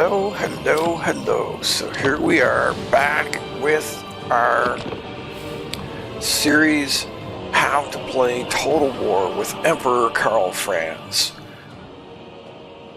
Hello, hello, hello. So here we are back with our series How to Play Total War with Emperor Karl Franz.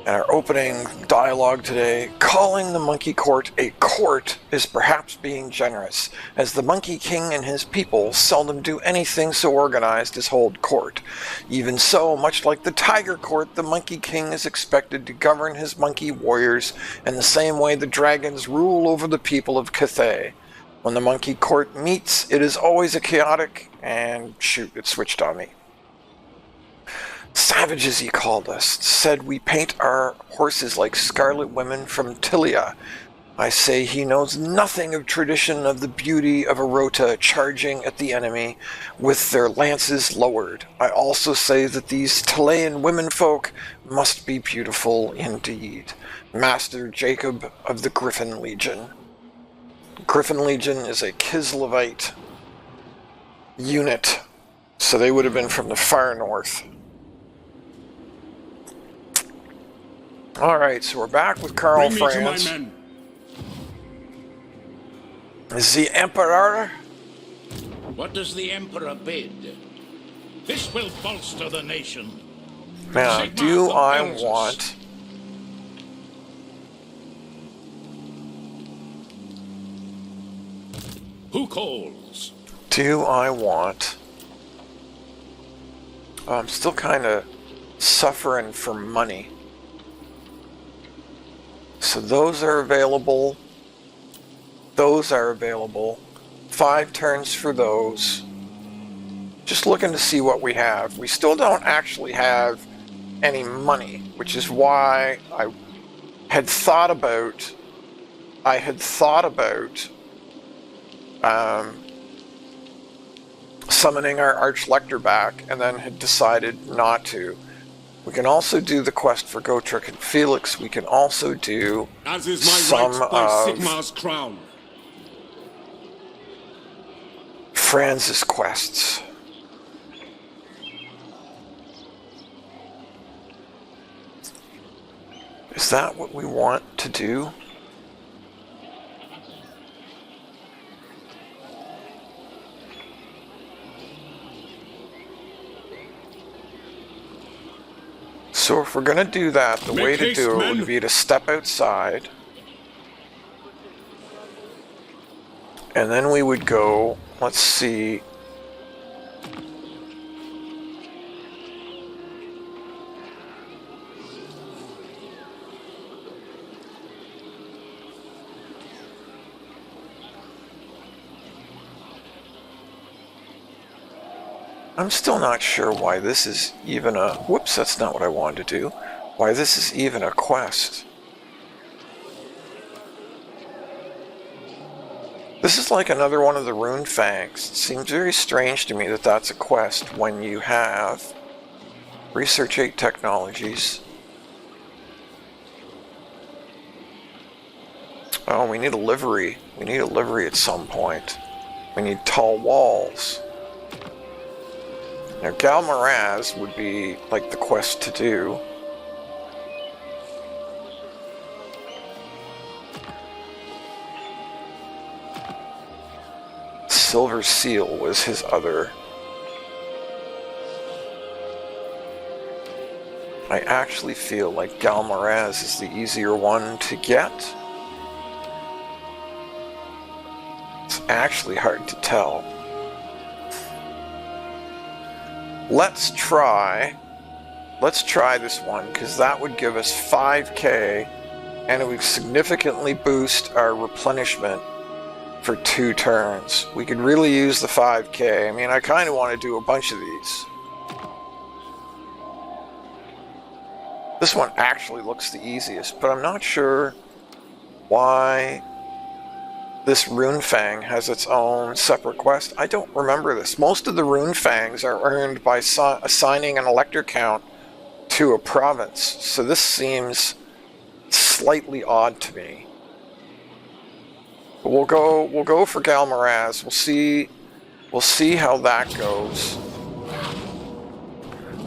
And our opening dialogue today, calling the Monkey Court a court is perhaps being generous, as the Monkey King and his people seldom do anything so organized as hold court. Even so, much like the Tiger Court, the Monkey King is expected to govern his monkey warriors in the same way the dragons rule over the people of Cathay. When the Monkey Court meets, it is always a chaotic, and shoot, it switched on me. Savages, he called us, said we paint our horses like scarlet women from Tilia. I say he knows nothing of tradition of the beauty of a rota charging at the enemy with their lances lowered. I also say that these Tilean womenfolk must be beautiful indeed. Master Jacob of the Griffin Legion. Griffin Legion is a Kislevite unit, so they would have been from the far north. Alright, so we're back with Karl Franz. Is the Emperor? What does the Emperor bid? This will bolster the nation. Now, do I want... Who calls? Do I want... I'm still kind of suffering for money. So those are available. Those are available. 5 turns for those. Just looking to see what we have. We still don't actually have any money, which is why I had thought about summoning our Archlector back, and then had decided not to. We can also do the quest for Gotrek and Felix. We can also do as is my some right by of Sigmar's crown. Franz's quests. Is that what we want to do? So if we're going to do that, the way to do it would be to step outside. And then we would go, let's see. I'm still not sure why this is even a... Whoops, that's not what I wanted to do. Why this is even a quest. This is like another one of the Rune Fangs. It seems very strange to me that that's a quest when you have Research 8 Technologies. Oh, we need a livery. We need a livery at some point. We need tall walls. Now, Galmaraz would be like the quest to do. Silver Seal was his other. I actually feel like Galmaraz is the easier one to get. It's actually hard to tell. Let's try this one, because that would give us 5k, and it would significantly boost our replenishment for 2 turns. We could really use the 5k. I mean, I kind of want to do a bunch of these. This one actually looks the easiest, but I'm not sure why this Rune Fang has its own separate quest. I don't remember this. Most of the Rune Fangs are earned by assigning an elector count to a province, so this seems slightly odd to me. But we'll go for Galmaraz. We'll see how that goes.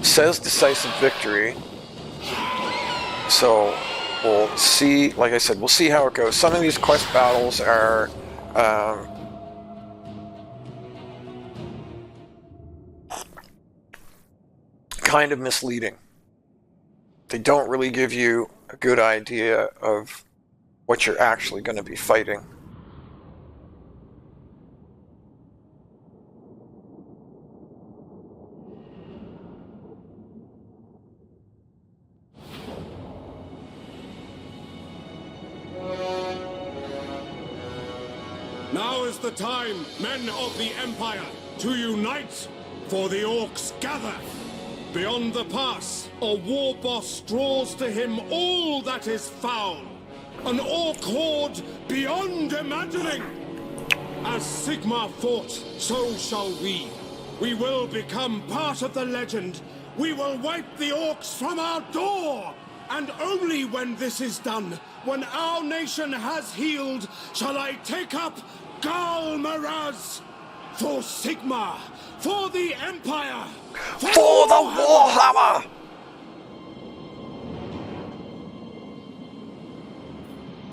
Says decisive victory. So we'll see, like I said, we'll see how it goes. Some of these quest battles are kind of misleading. They don't really give you a good idea of what you're actually going to be fighting. Now is the time, men of the Empire, to unite, for the orcs gather. Beyond the pass, a war boss draws to him all that is foul. An orc horde beyond imagining. As Sigmar fought, so shall we. We will become part of the legend. We will wipe the orcs from our door. And only when this is done, when our nation has healed, shall I take up Gal Maraz. For Sigmar, for the Empire, For the Warhammer!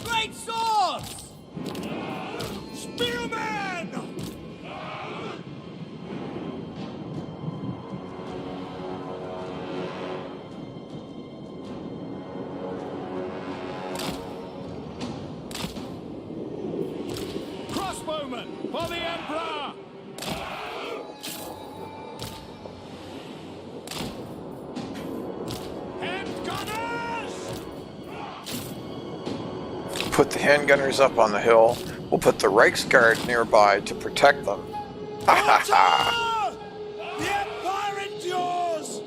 Great swords! Spearmen! Crossbowmen for the Emperor! Put the handgunners up on the hill. We'll put the Reichsguard nearby to protect them. Ha ha ha! The Empire endures!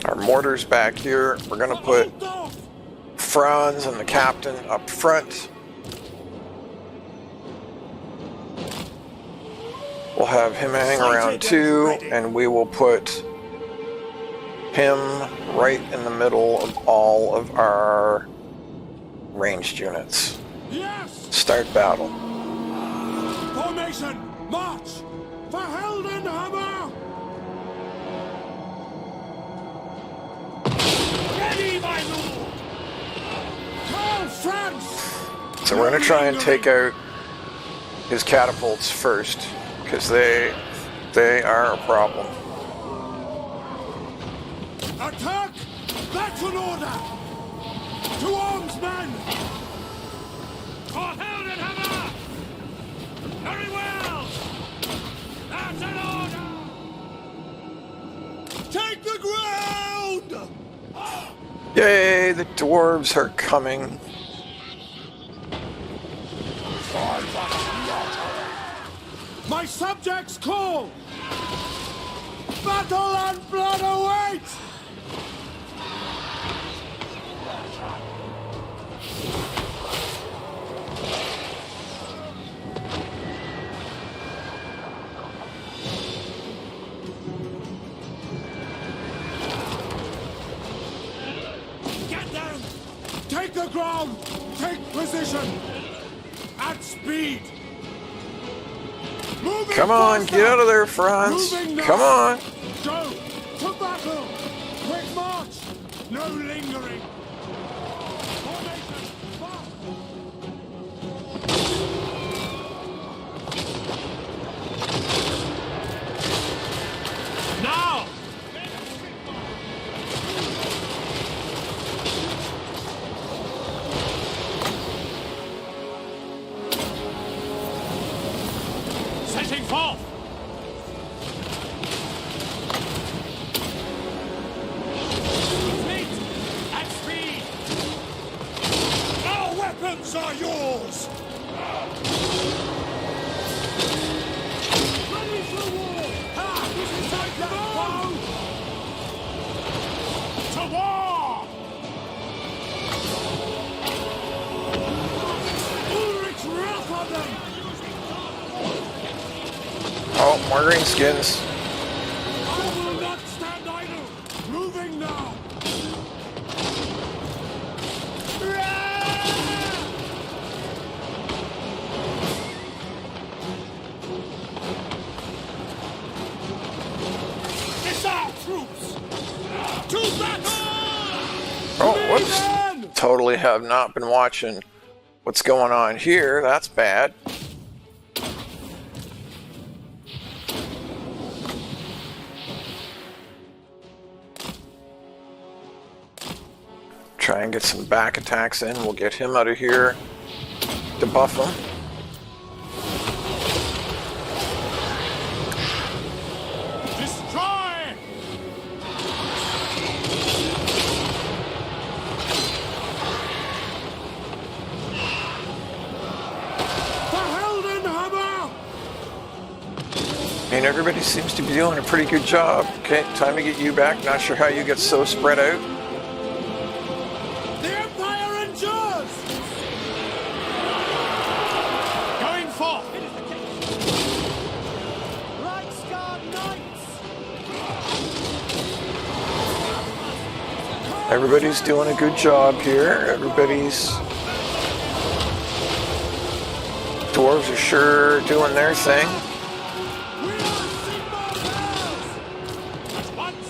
Our mortars back here. We're gonna put Franz and the captain up front. We'll have him hang around too, and we will put him right in the middle of all of our ranged units. Yes! Start battle. Formation, march! For Heldenhammer! Ready, my lord! Karl Franz! So we're going to try and take out his catapults first, because they are a problem. Attack! That's an order! To arms, men! For Heldenhammer! Very well! That's an order! Take the ground! Yay, the dwarves are coming. My subjects call! Battle and blood awaits! Get down! Take the ground! Take position! At speed! Moving Come on, faster! get out of there, Franz. Moving now! Come on. Go! To battle! Quick march! No lingering! Formation! March! Now! Setting forth! Fleet! At speed! Our weapons are yours! Ready for war! Ha! This is time to war! Ulrich's wrath on them! Oh, more green skins. I will not stand idle! Moving now! Disarm troops! To battle! have not been watching what's going on here. That's bad. Try and get some back attacks in. We'll get him out of here to buff him. Destroy! The Heldenhammer! I mean, everybody seems to be doing a pretty good job. Okay, time to get you back. Not sure how you get so spread out. The Empire endures! Going forth! Reichsguard Knights! Everybody's doing a good job here. Everybody's... Dwarves are sure doing their thing. We are Sigmar Bears! At once!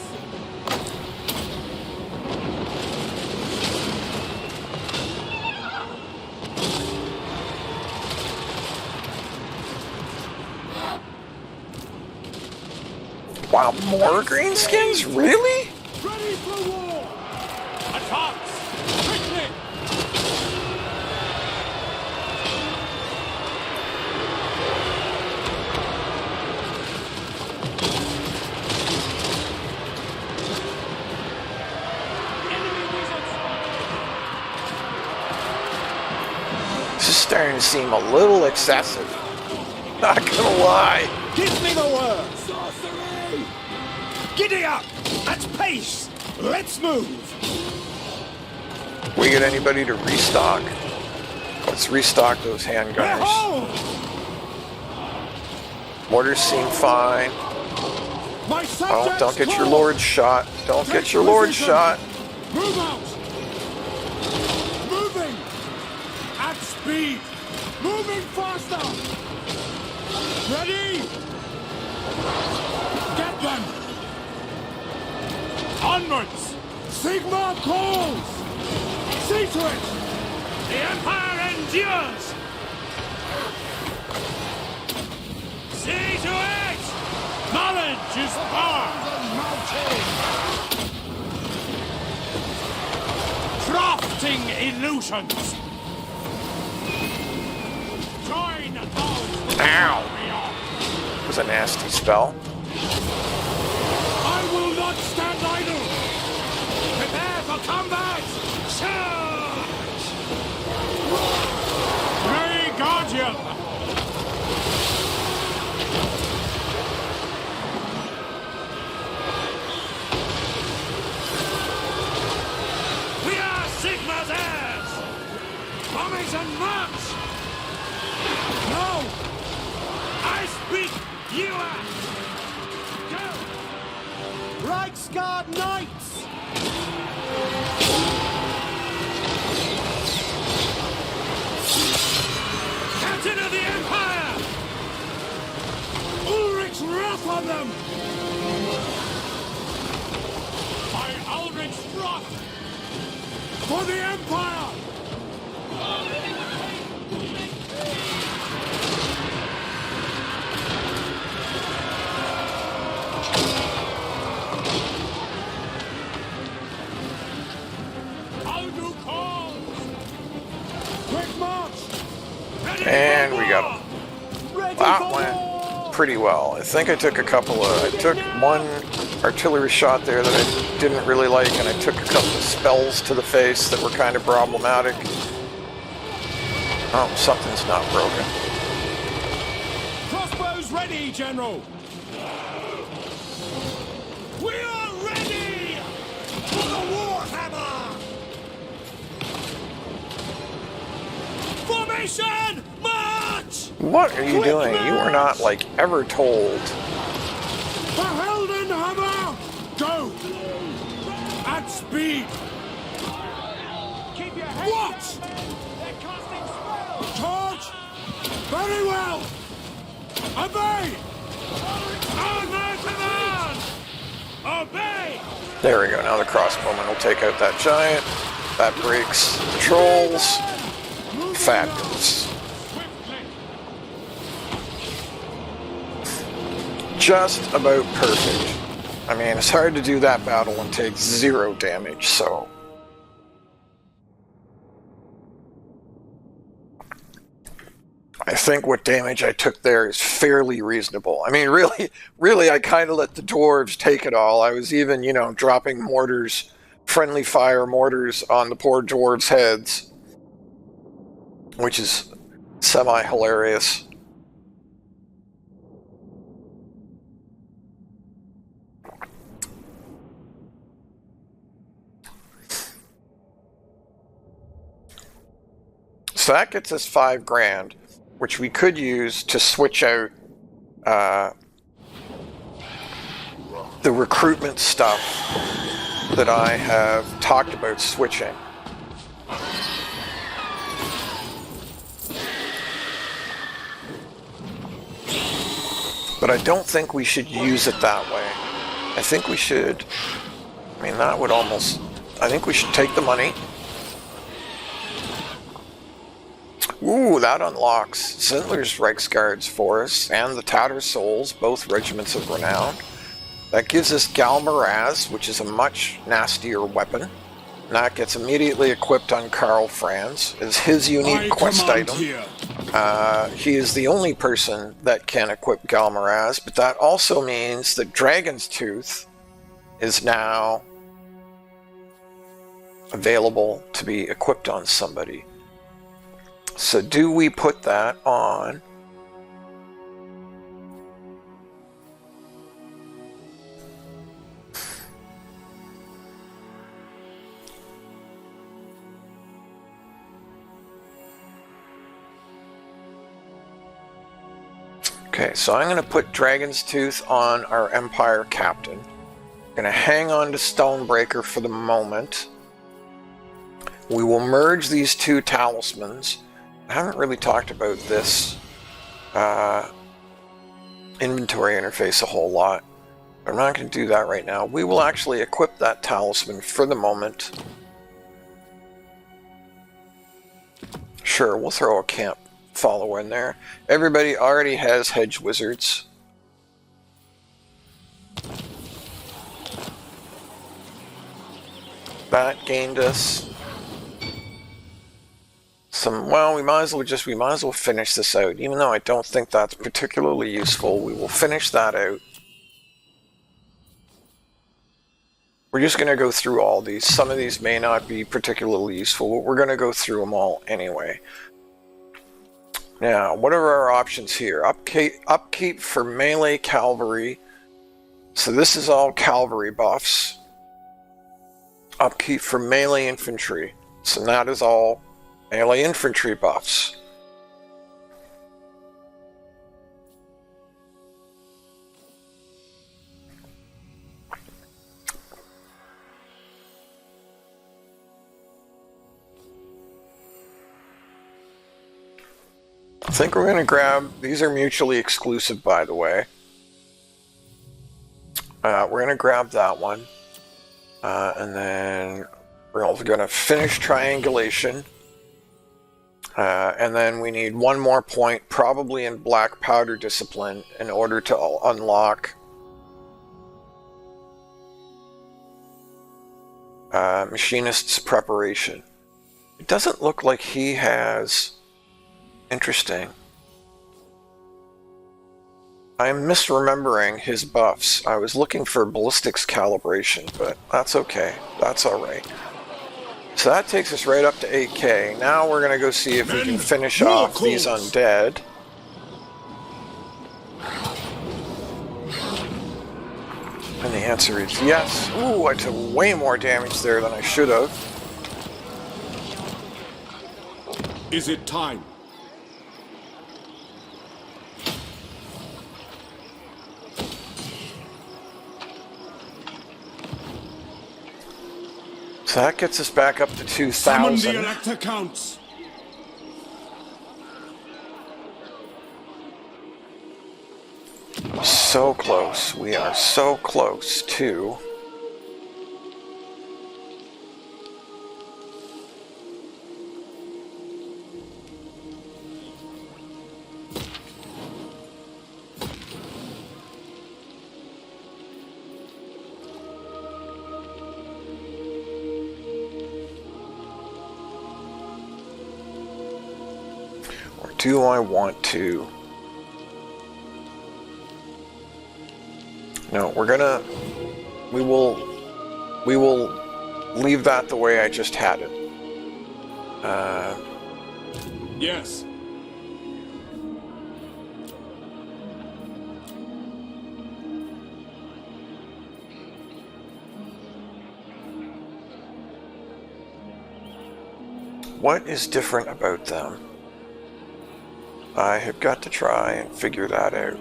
Wow, more greenskins? Really? Ready for war! Advance! Quickly! This is starting to seem a little excessive. Not gonna lie. Give me the word! Sorcery! Giddy up! At pace! Let's move! We get anybody to restock? Let's restock those handgunners. Behold! Mortars seem fine. My Oh, subjects don't get your call! lord shot. Don't Take get your lord position. shot. Move out! Moving! At speed! Moving faster! Ready! Get them! Onwards! Sigmar calls! See to it! The Empire endures! See to it! Knowledge is power! Crafting illusions! Join those! Ow! That was a nasty spell. I will not stand idle! Prepare for combat! Charge! Grey Guardian! We are Sigma's heirs! Formation march! No! I speak you act! Go! Reichsguard Knights! Captain of the Empire! Ulrich's wrath on them! By Ulrich's wrath! For the Empire! I'll do calls! Quick march! Ready And for we got war! him. Ready That for went war! pretty well. I think I took I took one artillery shot there that I didn't really like, and I took a couple of spells to the face that were kind of problematic. Oh, something's not broken. Crossbows ready, General! We are ready for the Warhammer! Formation, march! What are you doing? You were not, like, ever told. The Heldenhammer, go! At speed! Keep your head What? They're casting spells! Charge! Very well! Obey! On my command! Obey! There we go. Now the crossbowman will take out that giant. That breaks the trolls. Fabulous. Just about perfect. I mean, it's hard to do that battle and take 0 damage, so... I think what damage I took there is fairly reasonable. I mean, really, I kind of let the dwarves take it all. I was even, you know, dropping mortars, friendly fire mortars on the poor dwarves' heads, which is semi-hilarious. So that gets us 5 grand, which we could use to switch out the recruitment stuff that I have talked about switching. But I don't think we should use it that way. I think we should, I mean, that would almost, I think we should take the money. Ooh, that unlocks Zindler's Reichsguards for us, and the Tatter Souls, both regiments of renown. That gives us Galmaraz, which is a much nastier weapon. And that gets immediately equipped on Karl Franz. It's his unique quest item. He is the only person that can equip Galmaraz, but that also means that Dragon's Tooth is now available to be equipped on somebody. So do we put that on? Okay, so I'm going to put Dragon's Tooth on our Empire Captain. I'm going to hang on to Stonebreaker for the moment. We will merge these 2 talismans. I haven't really talked about this inventory interface a whole lot. I'm not going to do that right now. We will actually equip that talisman for the moment. Sure, we'll throw a camp follower in there. Everybody already has hedge wizards. That gained us some, well, we might as well finish this out. Even though I don't think that's particularly useful, we will finish that out. We're just going to go through all these. Some of these may not be particularly useful, but we're going to go through them all anyway. Now, what are our options here? Upkeep for melee cavalry. So this is all cavalry buffs. Upkeep for melee infantry. So that is all melee infantry buffs. I think we're going to grab, these are mutually exclusive by the way. We're going to grab that one. And then we're also going to finish triangulation. And then we need 1 more point, probably in Black Powder Discipline, in order to unlock Machinist's Preparation. It doesn't look like he has... Interesting. I'm misremembering his buffs. I was looking for ballistics calibration, but that's okay. That's alright. So that takes us right up to 8k. Now we're going to go see if we can finish off these undead. And the answer is yes. Ooh, I took way more damage there than I should have. Is it time? So that gets us back up to 2,000. Summon the Elector Counts. So close. We are so close to do I want to? No, we will leave that the way I just had it. Yes. What is different about them? I have got to try and figure that out.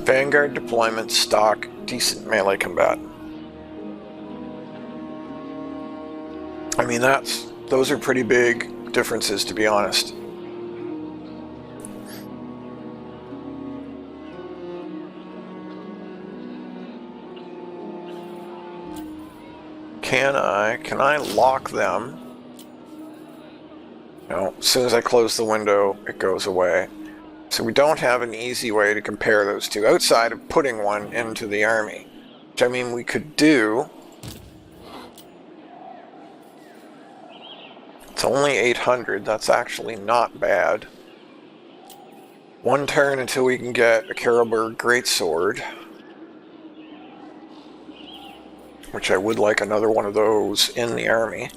Vanguard deployment, stock, decent melee combatant. I mean, those are pretty big differences, to be honest. Can I lock them? No, as soon as I close the window, it goes away. So we don't have an easy way to compare those two, outside of putting one into the army. Which, I mean, we could do. It's only 800, that's actually not bad. One turn until we can get a Karlberg Greatsword. Which I would like another one of those in the army.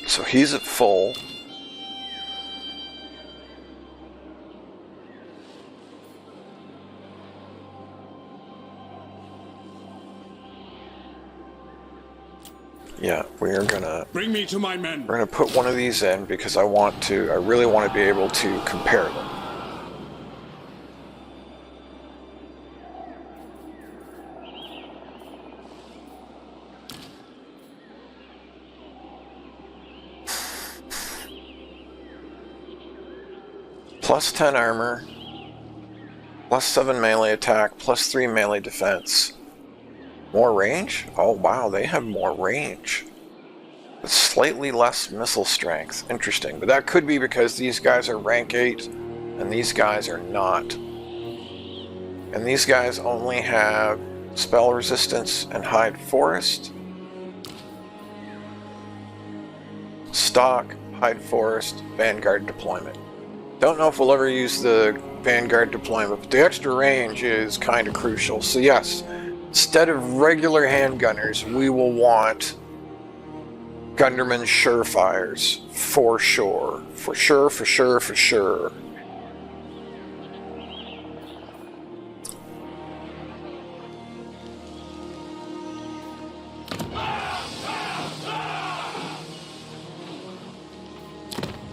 So he's at full. Yeah, we are gonna bring me to my men. We're gonna put one of these in because I really want to be able to compare them. Plus 10 armor, plus 7 melee attack, plus 3 melee defense. More range? Oh wow, they have more range. With slightly less missile strength. Interesting. But that could be because these guys are rank 8 and these guys are not. And these guys only have spell resistance and hide forest. Stock, hide forest, vanguard deployment. Don't know if we'll ever use the vanguard deployment, but the extra range is kind of crucial. So yes, instead of regular handgunners, we will want Gunderman Surefires, for sure. For sure, for sure, for sure.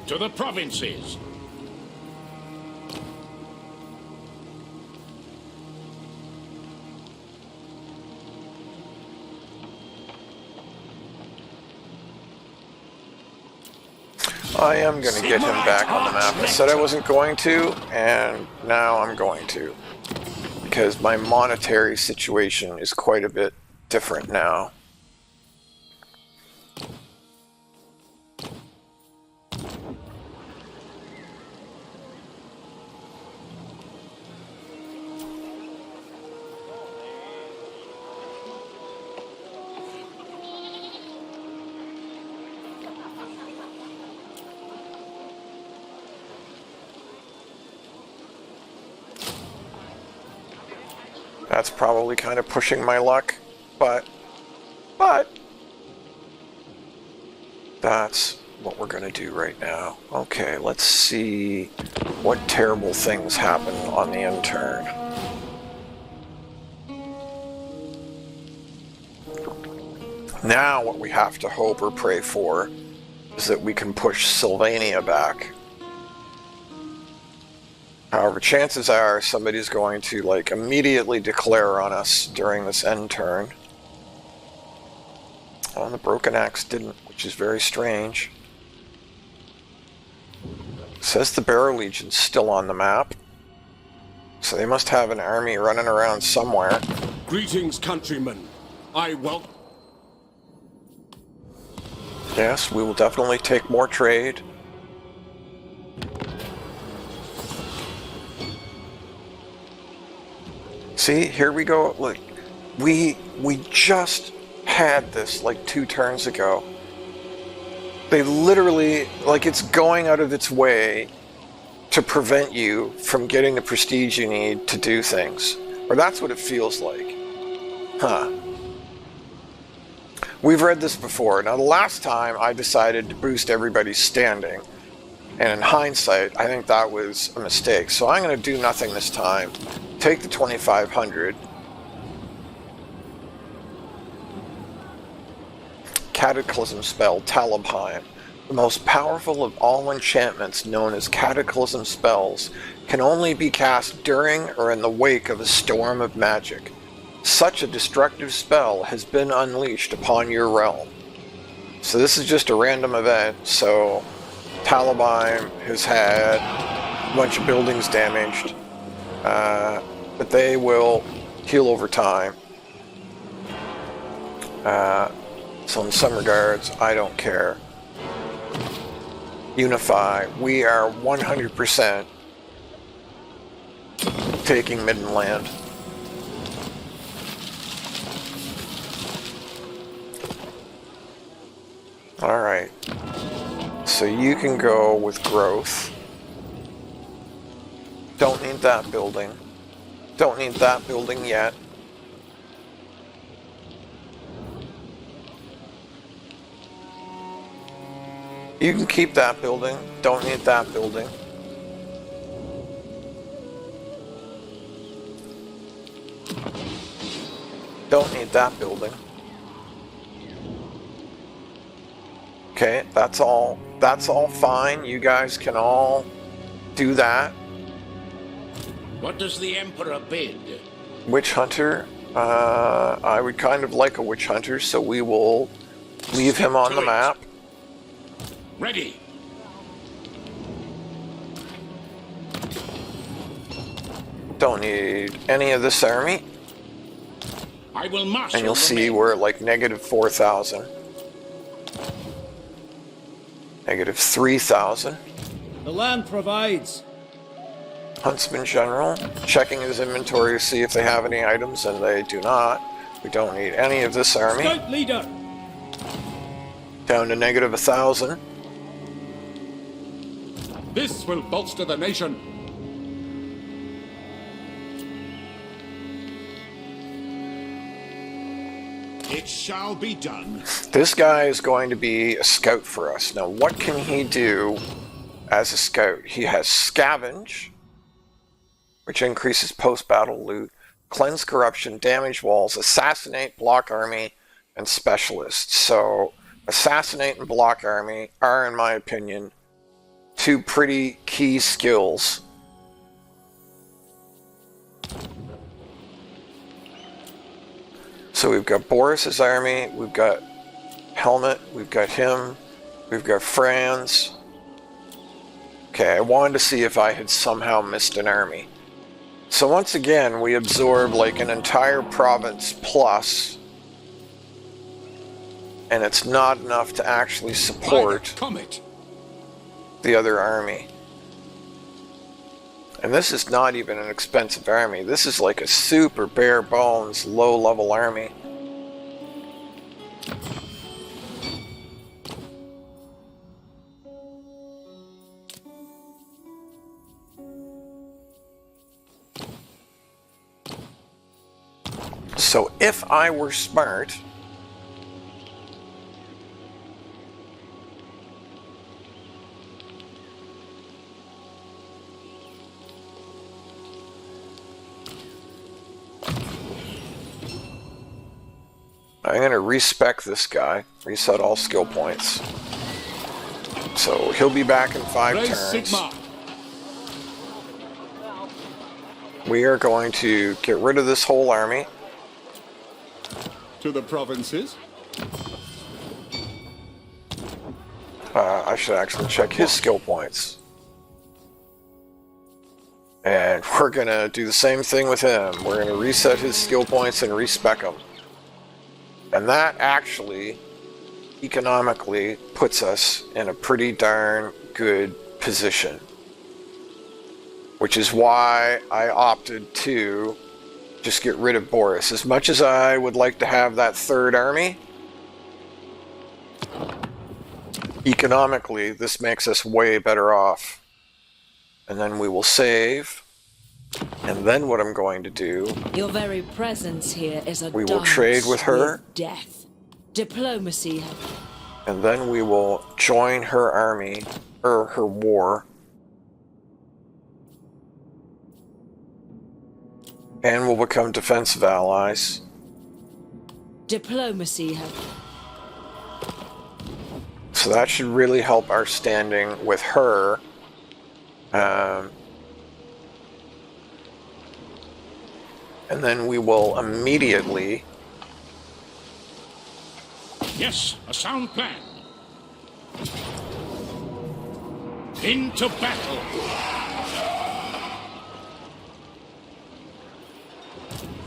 To the provinces. I am going to get him back on the map. I said I wasn't going to, and now I'm going to. Because my monetary situation is quite a bit different now. That's probably kind of pushing my luck, but that's what we're gonna do right now. Okay, let's see what terrible things happen on the end turn. Now what we have to hope or pray for is that we can push Sylvania back. However, chances are somebody's going to, like, immediately declare on us during this end turn. Oh, the Broken Axe didn't, which is very strange. Says the Barrow Legion's still on the map. So they must have an army running around somewhere. Greetings, countrymen. I welcome. Yes, we will definitely take more trade. See, here we go. Look, we just had this like 2 turns ago. They literally, like, it's going out of its way to prevent you from getting the prestige you need to do things. Or that's what it feels like. Huh. We've read this before. Now, the last time I decided to boost everybody's standing, and in hindsight, I think that was a mistake. So I'm going to do nothing this time. Take the 2,500. Cataclysm spell, Talabheim. The most powerful of all enchantments, known as cataclysm spells, can only be cast during or in the wake of a storm of magic. Such a destructive spell has been unleashed upon your realm. So this is just a random event, so Talabheim has had a bunch of buildings damaged, but they will heal over time. So in some regards, I don't care. Unify. We are 100% taking Middenland. Alright. So you can go with growth. Don't need that building. Don't need that building yet. You can keep that building. Don't need that building. Don't need that building. Okay, that's all fine. You guys can all do that. What does the Emperor bid? Witch Hunter. I would kind of like a Witch Hunter, so we will leave him on the map. Ready. Don't need any of this army. I will marshal. And you'll see we're at like negative 4,000. Negative 3,000. The land provides. Huntsman General, checking his inventory to see if they have any items, and they do not. We don't need any of this army. Scout leader. Down to negative 1,000. This will bolster the nation. It shall be done. This guy is going to be a scout for us. Now, what can he do as a scout? He has Scavenge, which increases post-battle loot, Cleanse Corruption, Damage Walls, Assassinate, Block Army, and Specialist. So, Assassinate and Block Army are, in my opinion, 2 pretty key skills. So we've got Boris's army, we've got Helmet, we've got him, we've got Franz. Okay, I wanted to see if I had somehow missed an army. So once again, we absorb like an entire province plus, and it's not enough to actually support the other army. And this is not even an expensive army. This is like a super bare bones, low level army. So if I were smart, I'm going to respec this guy, reset all skill points. So he'll be back in 5 turns. Sigma. We are going to get rid of this whole army. To the provinces. I should actually check his skill points. And we're going to do the same thing with him. We're going to reset his skill points and respec him. And that actually, economically, puts us in a pretty darn good position. Which is why I opted to just get rid of Boris. As much as I would like to have that third army, economically, this makes us way better off. And then we will save. And then what I'm going to do... Your very presence here is a we will trade with her. Death. Diplomacy. And then we will join her army, or her war. And we'll become defensive allies. Diplomacy. So that should really help our standing with her. And then we will immediately... Yes, a sound plan. Into battle.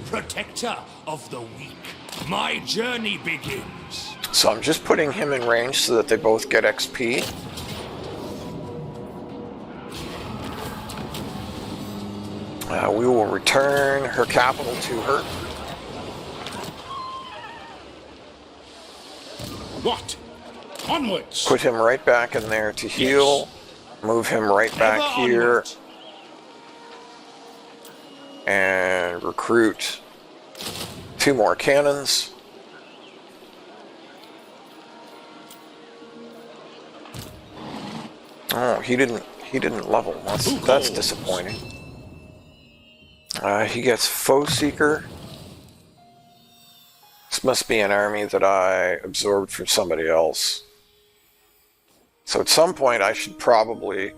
Protector of the weak, my journey begins. So I'm just putting him in range so that they both get XP. We will return her capital to her. What? Onwards. Put him right back in there to heal. Yes. Move him right back Ever here. onwards. And recruit 2 more cannons. Oh, he didn't level. That's disappointing. He gets Foe Seeker. This must be an army that I absorbed from somebody else. So at some point I should probably...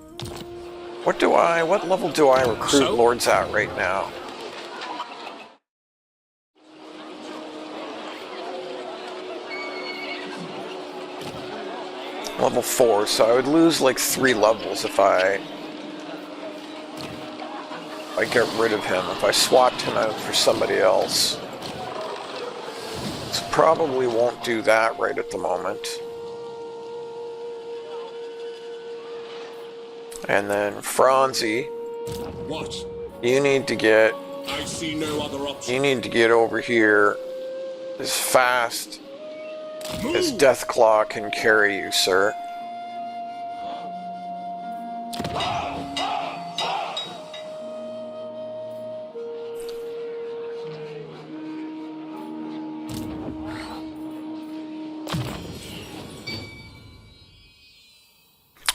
What level do I recruit lords at right now? Level 4, so I would lose like 3 levels if I get rid of him, if I swapped him out for somebody else. So probably won't do that right at the moment. And then Franzi, What? you need to get I see no other option. you need to get over here as fast as Deathclaw can carry you, sir.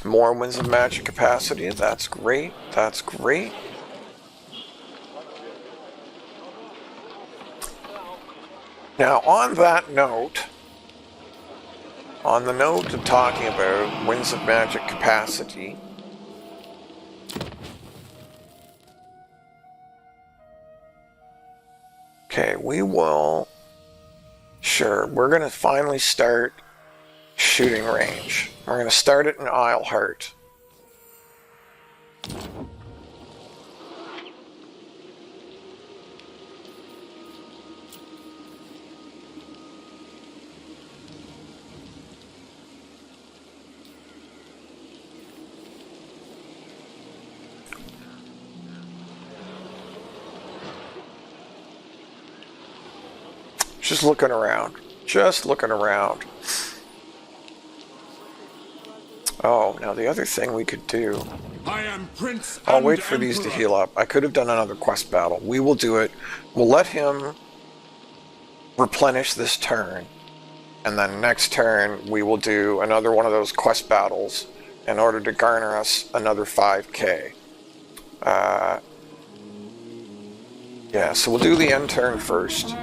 More Winds of Magic capacity. That's great. That's great. Now, on that note, on the note of talking about Winds of Magic capacity, okay, we will, sure, we're going to finally start shooting range. We're going to start it in Isleheart. Just looking around. Just looking around. Oh, now the other thing we could do... I am Prince. I'll and wait for these to Emperor. heal up. I could have done another quest battle. We will do it. We'll let him replenish this turn. And then next turn, we will do another one of those quest battles in order to garner us another 5k. Yeah, so we'll do the end turn first.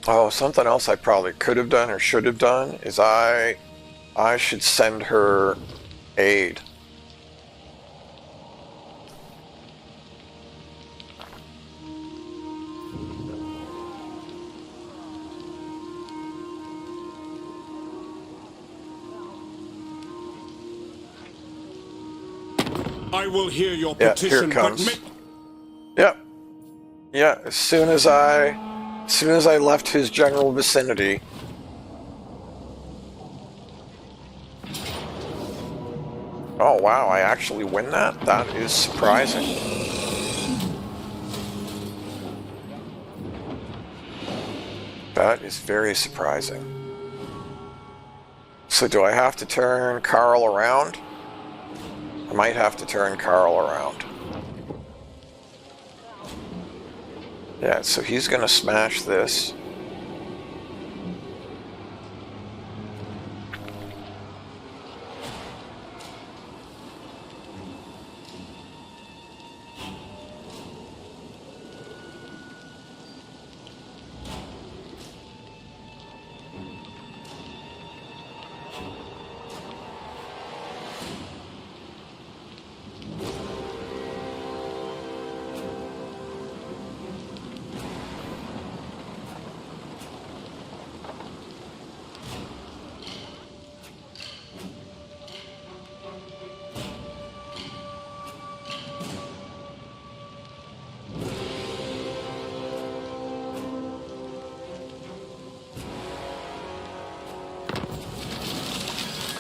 Oh, something else I probably could have done or should have done is I should send her aid. I will hear your Yeah, petition, here it comes. but Yep. Yeah, as soon as I left his general vicinity. Oh wow, I actually win that? That is surprising. That is very surprising. So do I have to turn Karl around? I might have to turn Karl around. Yeah, so he's gonna smash this.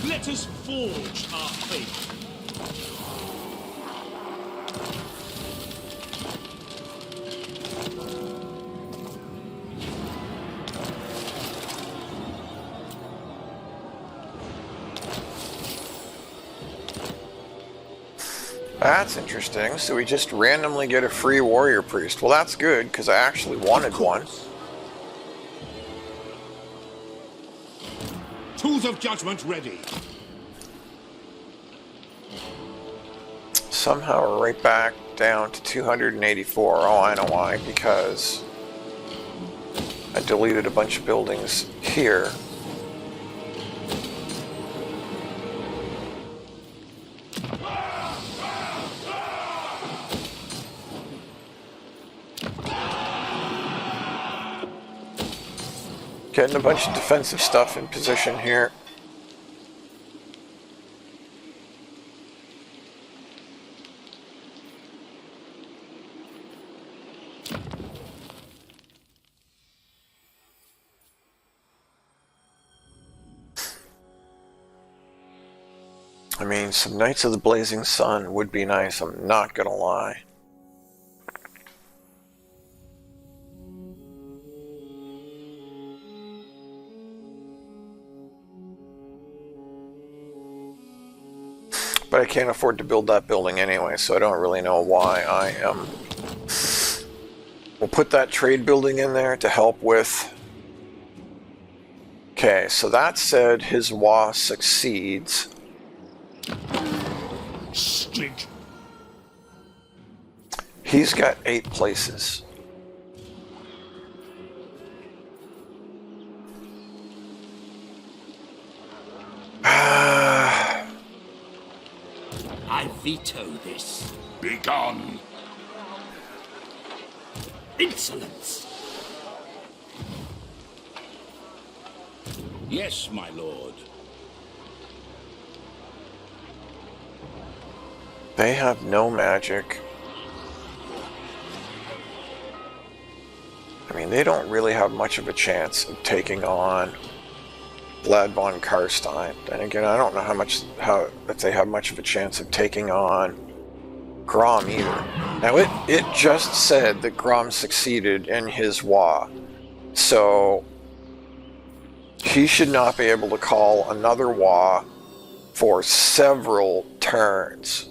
Let us forge our fate. That's interesting. So we just randomly get a free warrior priest. Well, that's good, because I actually wanted one. tools of judgment ready. Somehow we're right back down to 284. Oh, I know why. Because I deleted a bunch of buildings here. Getting a bunch of defensive stuff in position here. I mean, some Knights of the Blazing Sun would be nice, I'm not gonna lie. But I can't afford to build that building anyway, so I don't really know why I am. We'll put that trade building in there to help with. Okay, so that said his Wa succeeds. Stink. He's got 8 places. I veto this. Begone! Insolence! Yes, my lord. They have no magic. I mean, they don't really have much of a chance of taking on Vlad von Karstein. And again, I don't know if they have much of a chance of taking on Grom either. Now, it just said that Grom succeeded in his Wa. So he should not be able to call another Wa for several turns.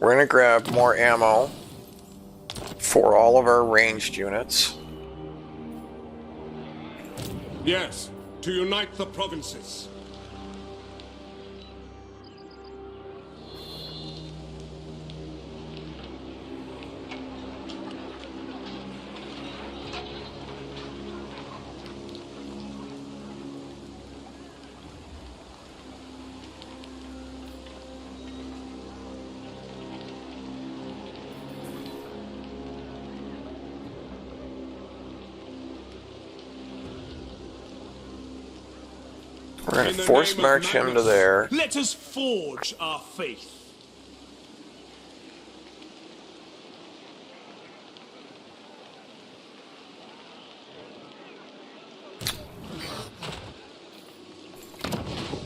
We're going to grab more ammo for all of our ranged units. Yes, to unite the provinces. We're going In to the force name of march him to Magnus. there. Let us forge our faith.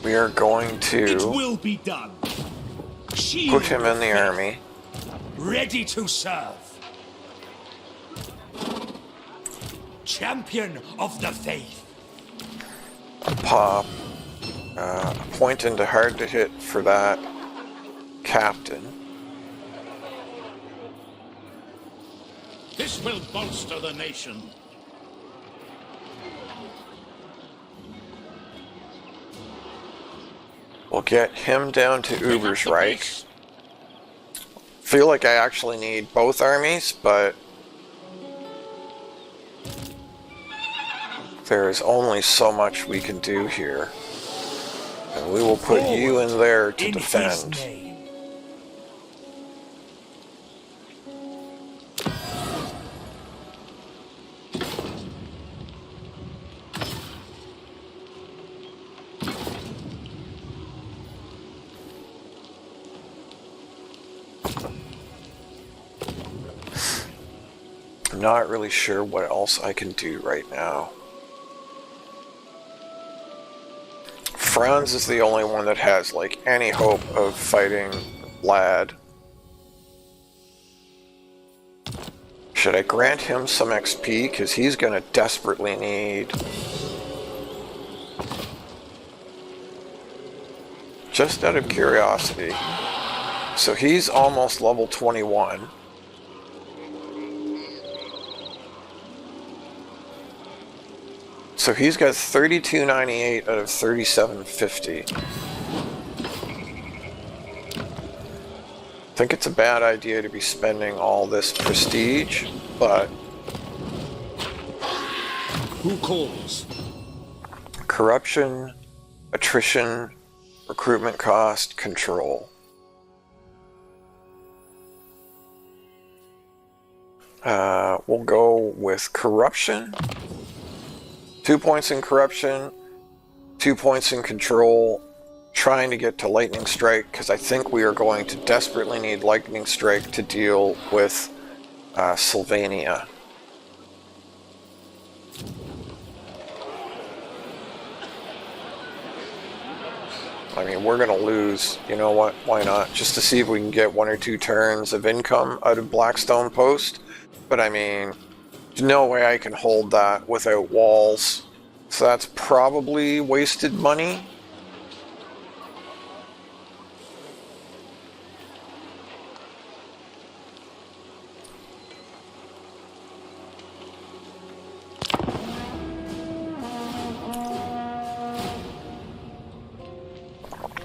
We are going It to will be done. put him in the Faith, army. ready to serve. Champion of the faith. Pop a point into hard to hit for that captain. This will bolster the nation. We'll get him down to Pick up the Ubersreich. pace. Feel like I actually need both armies, but there is only so much we can do here. And we will put you in there to In his defend. name. I'm not really sure what else I can do right now. Franz is the only one that has, like, any hope of fighting Lad. Should I grant him some XP? Because he's going to desperately need... Just out of curiosity. So he's almost level 21. So he's got 3298 out of 3750. I think it's a bad idea to be spending all this prestige, but Who calls? corruption, attrition, recruitment cost, control. We'll go with corruption. 2 points in corruption, 2 points in control, trying to get to lightning strike, because I think we are going to desperately need lightning strike to deal with Sylvania. I mean, we're going to lose. You know what? Why not? Just to see if we can get 1 or 2 turns of income out of Blackstone Post. But I mean, there's no way I can hold that without walls. So that's probably wasted money.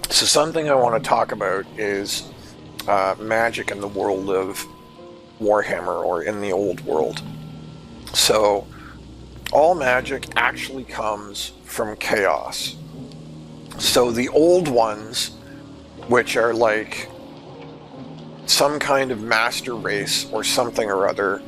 So something I want to talk about is magic in the world of Warhammer, or in the old world. So all magic actually comes from chaos. So the old ones, which are like some kind of master race or something or other,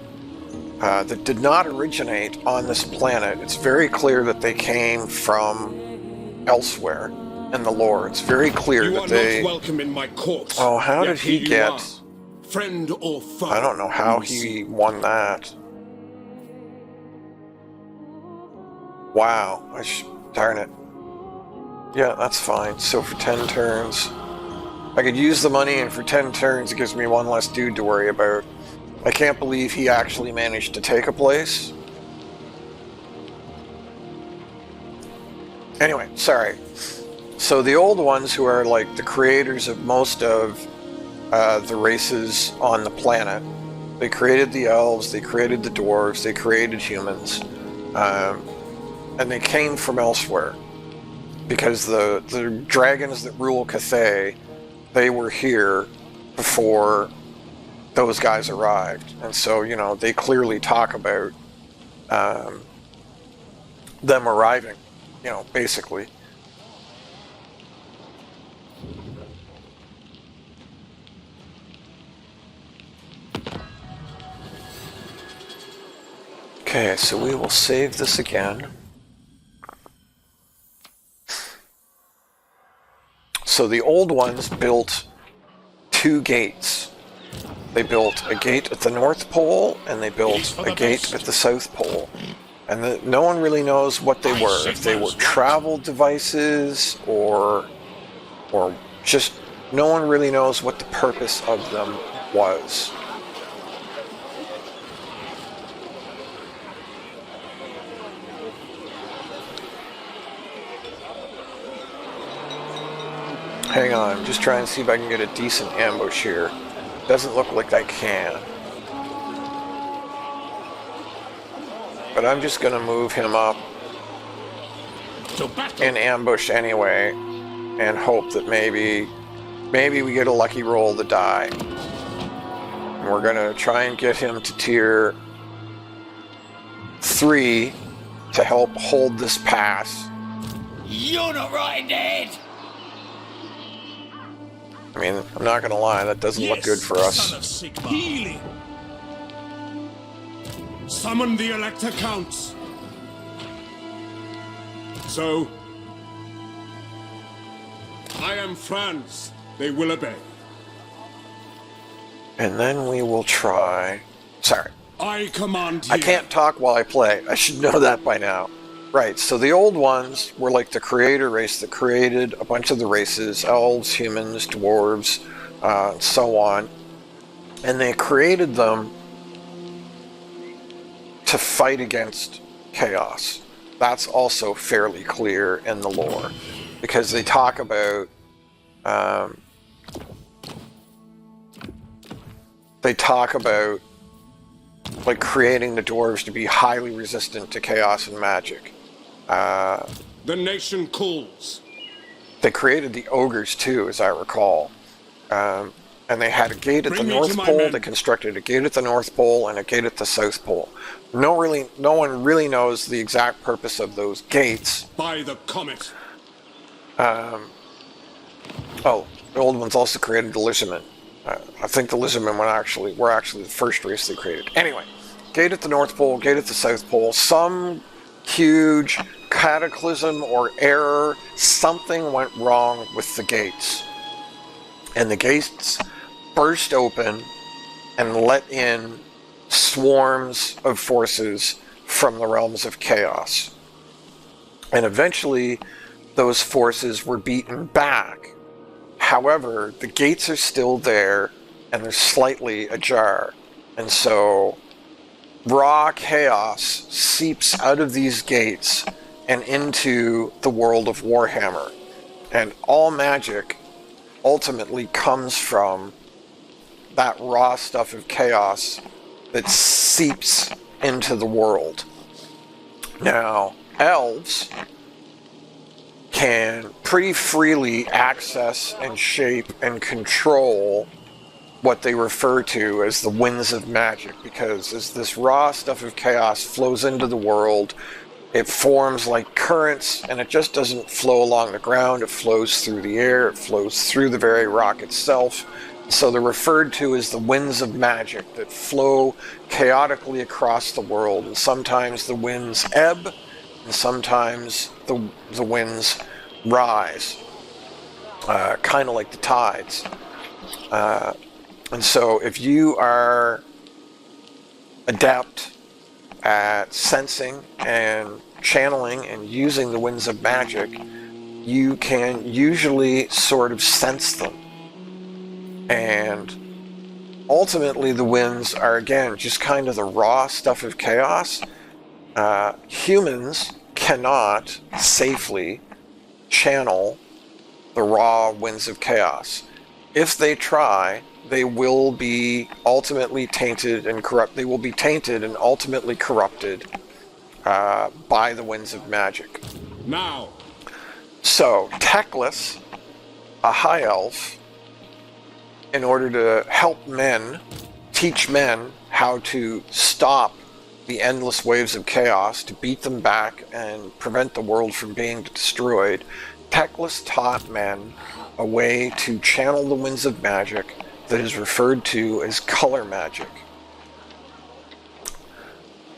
that did not originate on this planet, it's very clear that they came from elsewhere in the lore. It's very clear You that are they... not welcome in my court. Oh, how Yet did he here you get... are, friend or foe? I don't know how we he see. won that. Wow. Darn it. Yeah, that's fine. So for 10 turns, I could use the money, and for 10 turns it gives me one less dude to worry about. I can't believe he actually managed to take a place. Anyway, sorry. So the old ones, who are like the creators of most of the races on the planet, they created the elves, they created the dwarves, they created humans, and they came from elsewhere, because the dragons that rule Cathay, they were here before those guys arrived. And so, you know, they clearly talk about them arriving, you know, basically. Okay, so we will save this again. So the old ones built 2 gates. They built a gate at the North Pole, and they built a gate at the South Pole. And no one really knows what they were. If they were travel devices, or just no one really knows what the purpose of them was. Hang on, I'm just trying to see if I can get a decent ambush here. Doesn't look like I can. But I'm just going to move him up in ambush anyway, and hope that maybe we get a lucky roll of the die. And we're going to try and get him to tier 3 to help hold this pass. You're not right, Ned! I mean, I'm not going to lie, that doesn't look good for us. Son of Sigmar. Healing. Summon the Elector Counts. So, I am Franz. They will obey. And then we will try... Sorry. I command you. I can't talk while I play. I should know that by now. Right, so the old ones were like the creator race that created a bunch of the races, elves, humans, dwarves, so on. And they created them to fight against chaos. That's also fairly clear in the lore, because they talk about like creating the dwarves to be highly resistant to chaos and magic. The nation calls. They created the ogres too, as I recall. And they had a gate at the Bring me North to my Pole. men. They constructed a gate at the North Pole and a gate at the South Pole. No one really knows the exact purpose of those gates. By the comet. Oh, the old ones also created the Lizardmen. I think the Lizardmen were actually the first race they created. Anyway, gate at the North Pole, gate at the South Pole. Some huge cataclysm or error, something went wrong with the gates. And the gates burst open and let in swarms of forces from the realms of chaos. And eventually, those forces were beaten back. However, the gates are still there, and they're slightly ajar. And so, raw chaos seeps out of these gates and into the world of Warhammer. And all magic ultimately comes from that raw stuff of chaos that seeps into the world. Now, elves can pretty freely access and shape and control what they refer to as the winds of magic, because as this raw stuff of chaos flows into the world, it forms like currents, and it just doesn't flow along the ground. It flows through the air. It flows through the very rock itself. So they're referred to as the winds of magic that flow chaotically across the world. And sometimes the winds ebb, and sometimes the winds rise, kind of like the tides. And so if you are adept at sensing and channeling and using the winds of magic, you can usually sort of sense them. And ultimately the winds are, again, just kind of the raw stuff of chaos. Humans cannot safely channel the raw winds of chaos. If they try, they will be ultimately tainted and corrupt. They will be tainted and ultimately corrupted by the winds of magic. Now. So, Teclis, a high elf, in order to help men, teach men how to stop the endless waves of chaos, to beat them back and prevent the world from being destroyed, Teclis taught men a way to channel the winds of magic that is referred to as color magic.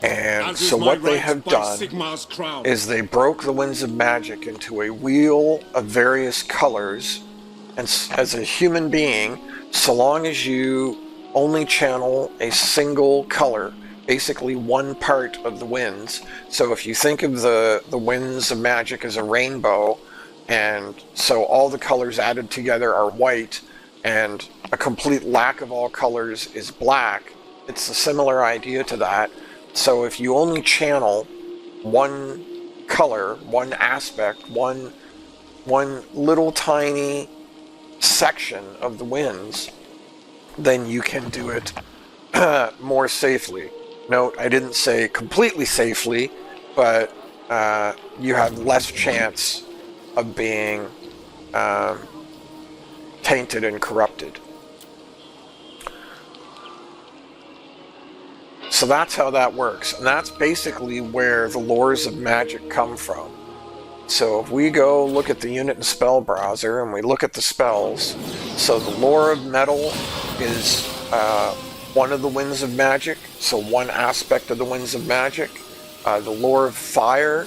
And so what they have done is they broke the winds of magic into a wheel of various colors And as a human being, so long as you only channel a single color, basically one part of the winds. So if you think of the winds of magic as a rainbow, and so all the colors added together are white, and a complete lack of all colors is black, it's a similar idea to that. So if you only channel one color, one aspect, one little tiny section of the winds, then you can do it more safely. Note, I didn't say completely safely, but you have less chance of being tainted and corrupted. So that's how that works, and that's basically where the lores of magic come from. So if we go look at the unit and spell browser and we look at the spells, so the lore of metal is one of the winds of magic, so one aspect of the winds of magic. The lore of fire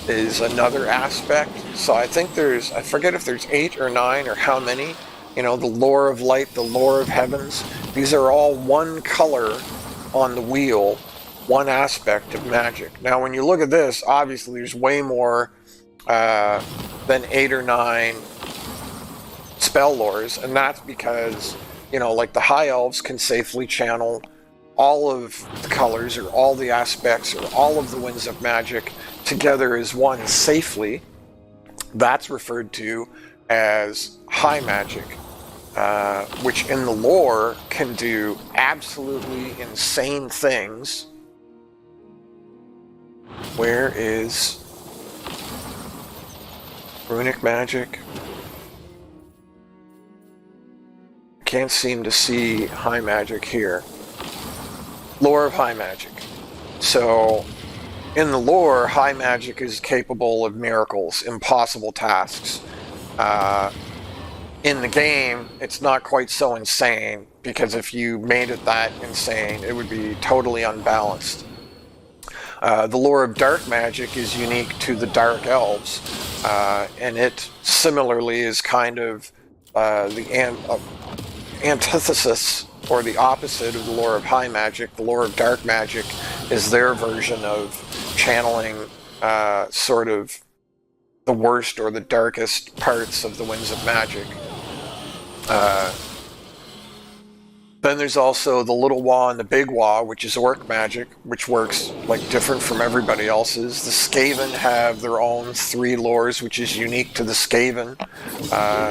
is another aspect. So I think I forget if there's 8 or 9 or how many. The lore of light, the lore of heavens. These are all one color on the wheel, one aspect of magic. Now when you look at this, obviously there's way more than 8 or 9 spell lores, and that's because, like the high elves can safely channel all of the colors or all the aspects or all of the winds of magic together as one safely. That's referred to as high magic, which in the lore can do absolutely insane things. Where is runic magic? Can't seem to see high magic here. Lore of high magic. So in the lore, high magic is capable of miracles, impossible tasks. In the game, it's not quite so insane, because if you made it that insane, it would be totally unbalanced. The lore of dark magic is unique to the dark elves, and it similarly is kind of the antithesis or the opposite of the lore of high magic. The lore of dark magic is their version of channeling sort of the worst or the darkest parts of the winds of magic. Then there's also the little Wa and the big Wa, which is orc magic, which works like different from everybody else's. The Skaven have their own 3 lores, which is unique to the Skaven.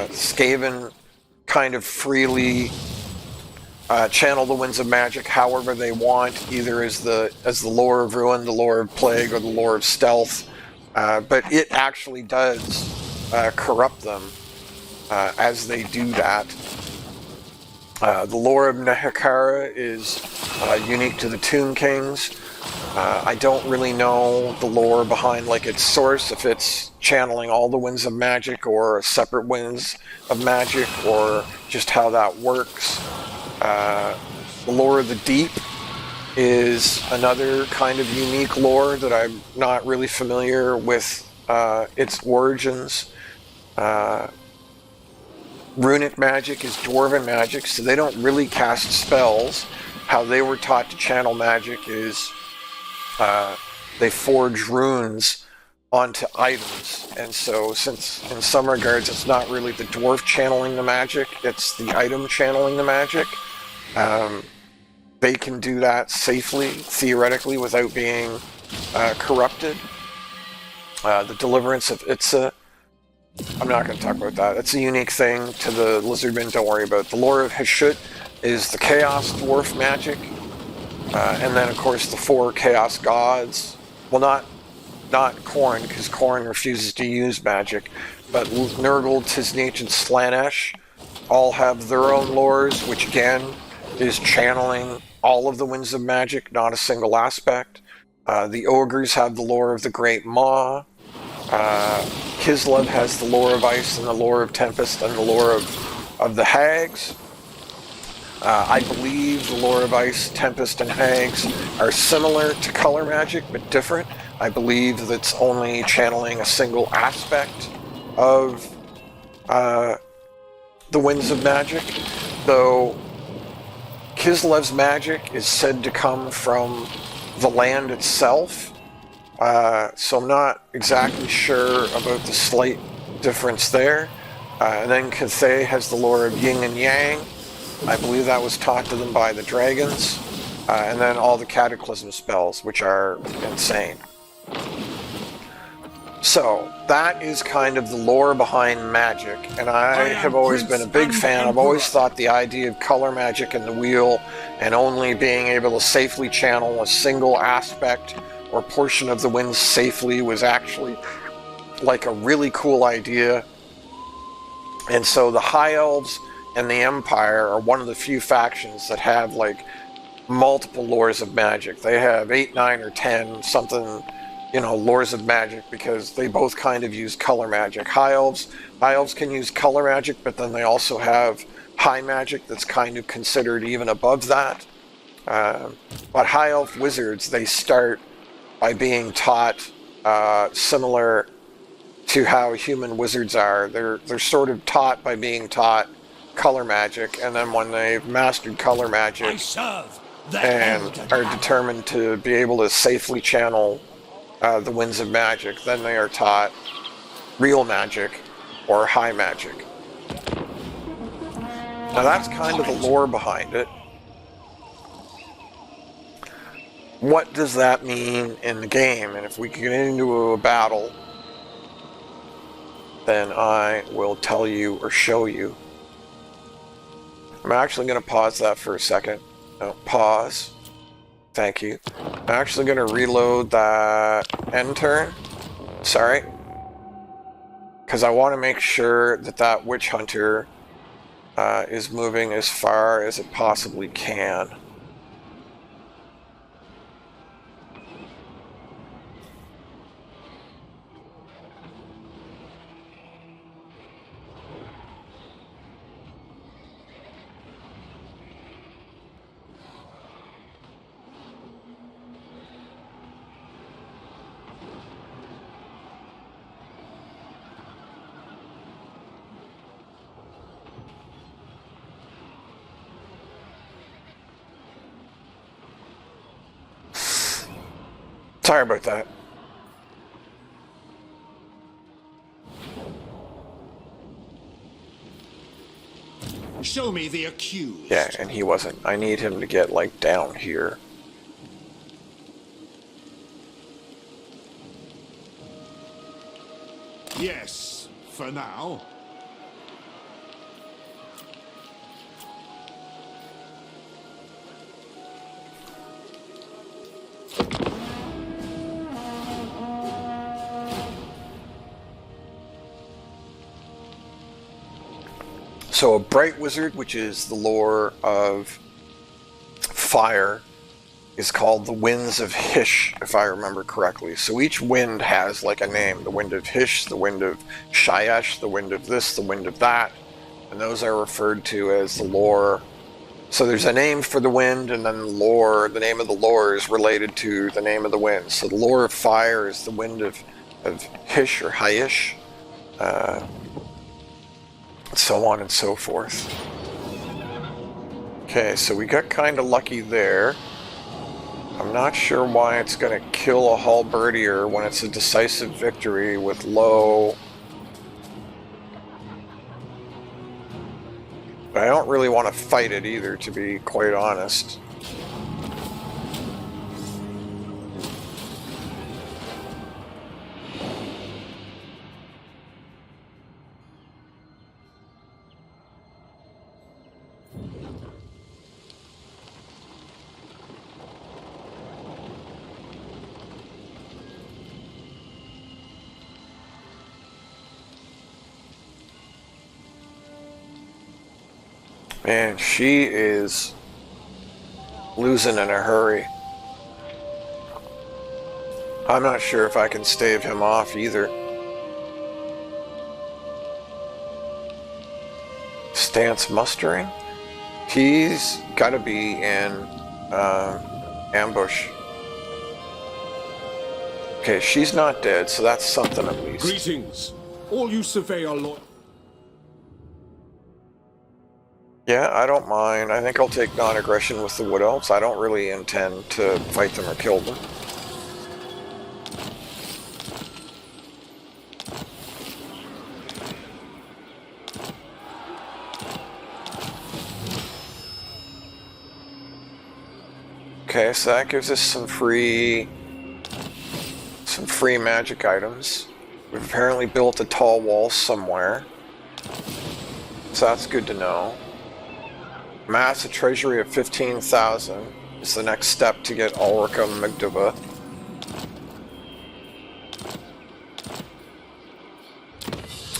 Skaven kind of freely channel the winds of magic however they want, either as the lore of ruin, the lore of plague, or the lore of stealth. But it actually does corrupt them as they do that. The lore of Nehekara is unique to the Tomb Kings. I don't really know the lore behind its source, if it's channeling all the winds of magic or separate winds of magic, or just how that works. The lore of the deep is another kind of unique lore that I'm not really familiar with its origins. Runic magic is dwarven magic, so they don't really cast spells. How they were taught to channel magic is they forge runes onto items, and so since in some regards it's not really the dwarf channeling the magic, it's the item channeling the magic, they can do that safely, theoretically, without being corrupted. The deliverance of Itza, I'm not going to talk about that. It's a unique thing to the Lizardmen, don't worry about it. The lore of Hashut is the Chaos Dwarf magic, and then of course the 4 Chaos Gods. Well, not Khorne, because Khorne refuses to use magic, but Nurgle, Tiznich, and Slaanesh all have their own lores, which again is channeling all of the winds of magic, not a single aspect. The Ogres have the lore of the Great Maw. Kislev has the lore of ice and the lore of tempest and the lore of the hags. I believe the lore of ice, tempest, and hags are similar to color magic, but different. I believe that's only channeling a single aspect of the winds of magic, though Kislev's magic is said to come from the land itself. So I'm not exactly sure about the slight difference there. And then Cathay has the lore of yin and yang. I believe that was taught to them by the dragons. And then all the cataclysm spells, which are insane. So, that is kind of the lore behind magic, and I have always been a big fan. I've always thought the idea of color magic in the wheel and only being able to safely channel a single aspect or portion of the winds safely was actually like a really cool idea. And so the High Elves and the Empire are one of the few factions that have like multiple lores of magic. They have 8, 9, or 10 something, you know, lores of magic, because they both kind of use color magic. High Elves can use color magic, but then they also have high magic that's kind of considered even above that. But High Elf wizards, they start by being taught similar to how human wizards are. They're sort of taught by being taught color magic, and then when they've mastered color magic and are determined to be able to safely channel the winds of magic, then they are taught real magic or high magic. Now that's kind of the lore behind it. What does that mean in the game? And if we get into a battle, then I will tell you or show you. I'm actually going to pause that for a second. No, pause. Thank you. I'm actually going to reload that end turn. Sorry. Because I want to make sure that that witch hunter is moving as far as it possibly can. Sorry about that. Show me the accused. Yeah, and he wasn't. I need him to get, like, down here. Yes, for now. So a bright wizard, which is the lore of fire, is called the Winds of Hish, if I remember correctly. So each wind has like a name. The Wind of Hish, the Wind of Shayesh, the Wind of this, the Wind of that. And those are referred to as the lore. So there's a name for the wind, and then the lore, the name of the lore is related to the name of the wind. So the lore of fire is the Wind of Hish or Hayish. So on and so forth. Okay, so we got kind of lucky there. I'm not sure why it's going to kill a halberdier when it's a decisive victory with low. But I don't really want to fight it either, to be quite honest. Man, she is losing in a hurry. I'm not sure if I can stave him off either. Stance mustering? He's got to be in ambush. Okay, she's not dead, so that's something at least. Greetings, all you surveyor lord. Yeah, I don't mind. I think I'll take non-aggression with the Wood Elves. I don't really intend to fight them or kill them. Okay, so that gives us some free magic items. We've apparently built a tall wall somewhere, so that's good to know. Amass a treasury of 15,000 is the next step to get Ulrika Magduba.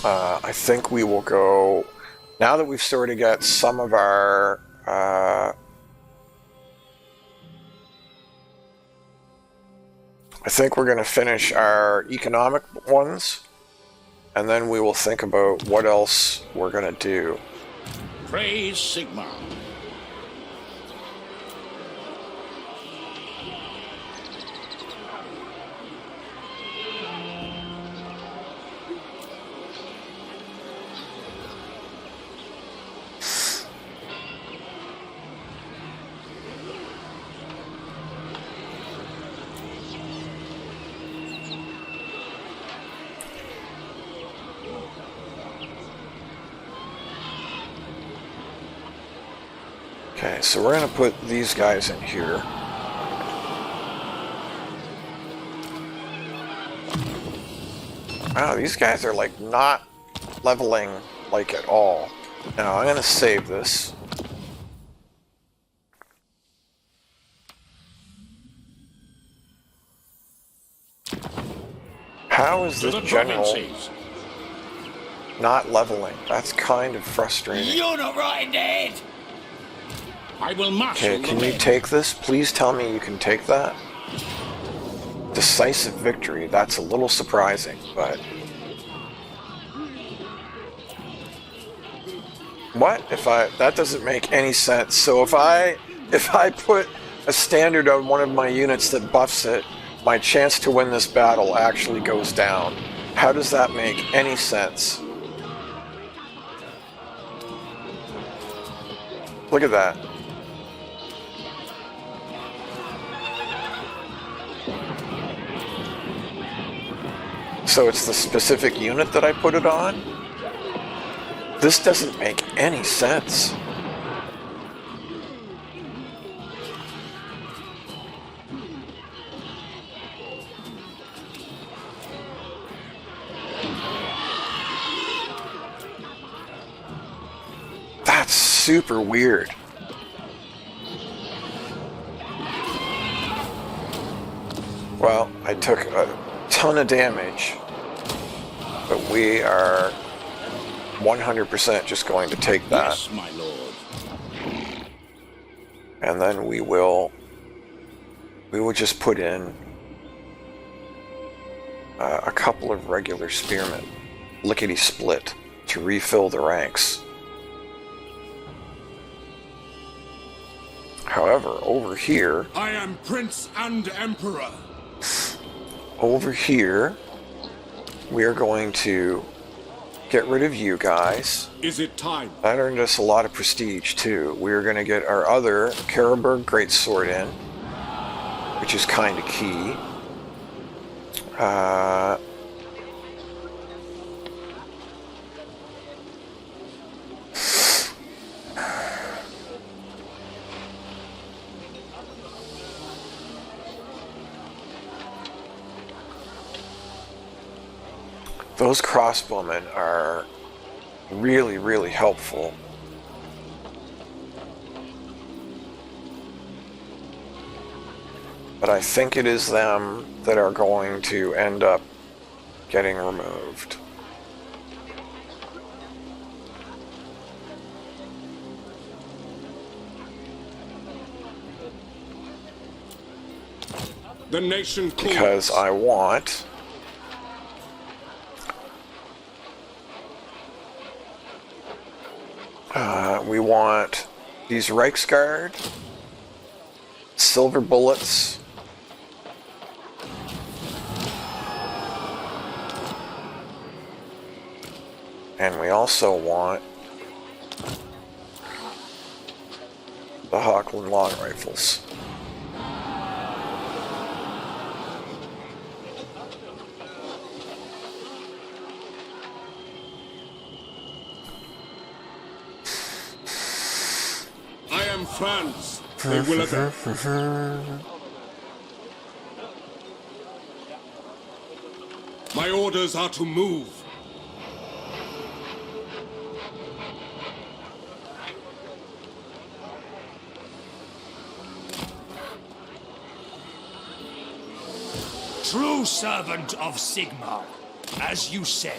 I think we will go, now that we've sort of got some of our I think we're going to finish our economic ones, and then we will think about what else we're going to do. Praise Sigmar. Okay, so we're going to put these guys in here. Wow, these guys are like not leveling like at all. Now I'm going to save this. How is this general not leveling? That's kind of frustrating. You're not right, Dad! I will marshal Okay, can you men. take this? Please tell me you can take that. Decisive victory. That's a little surprising, but... What? That doesn't make any sense. So if I put a standard on one of my units that buffs it, my chance to win this battle actually goes down. How does that make any sense? Look at that. So it's the specific unit that I put it on? This doesn't make any sense. That's super weird. Well, I took a ton of damage, but we are 100% just going to take that. Yes, my lord. And then we will just put in a couple of regular spearmen, lickety-split, to refill the ranks. However, over here... I am Prince and Emperor. Over here, we are going to get rid of you guys. Is it time? That earned us a lot of prestige, too. We are going to get our other Karaberg Greatsword in, which is kind of key. Those crossbowmen are really, really helpful. But I think it is them that are going to end up getting removed. The nation calls. Because I want... we want these Reichsguard, silver bullets, and we also want the Hochland long rifles. I am Franz. They will obey. My orders are to move. True servant of Sigmar, as you say.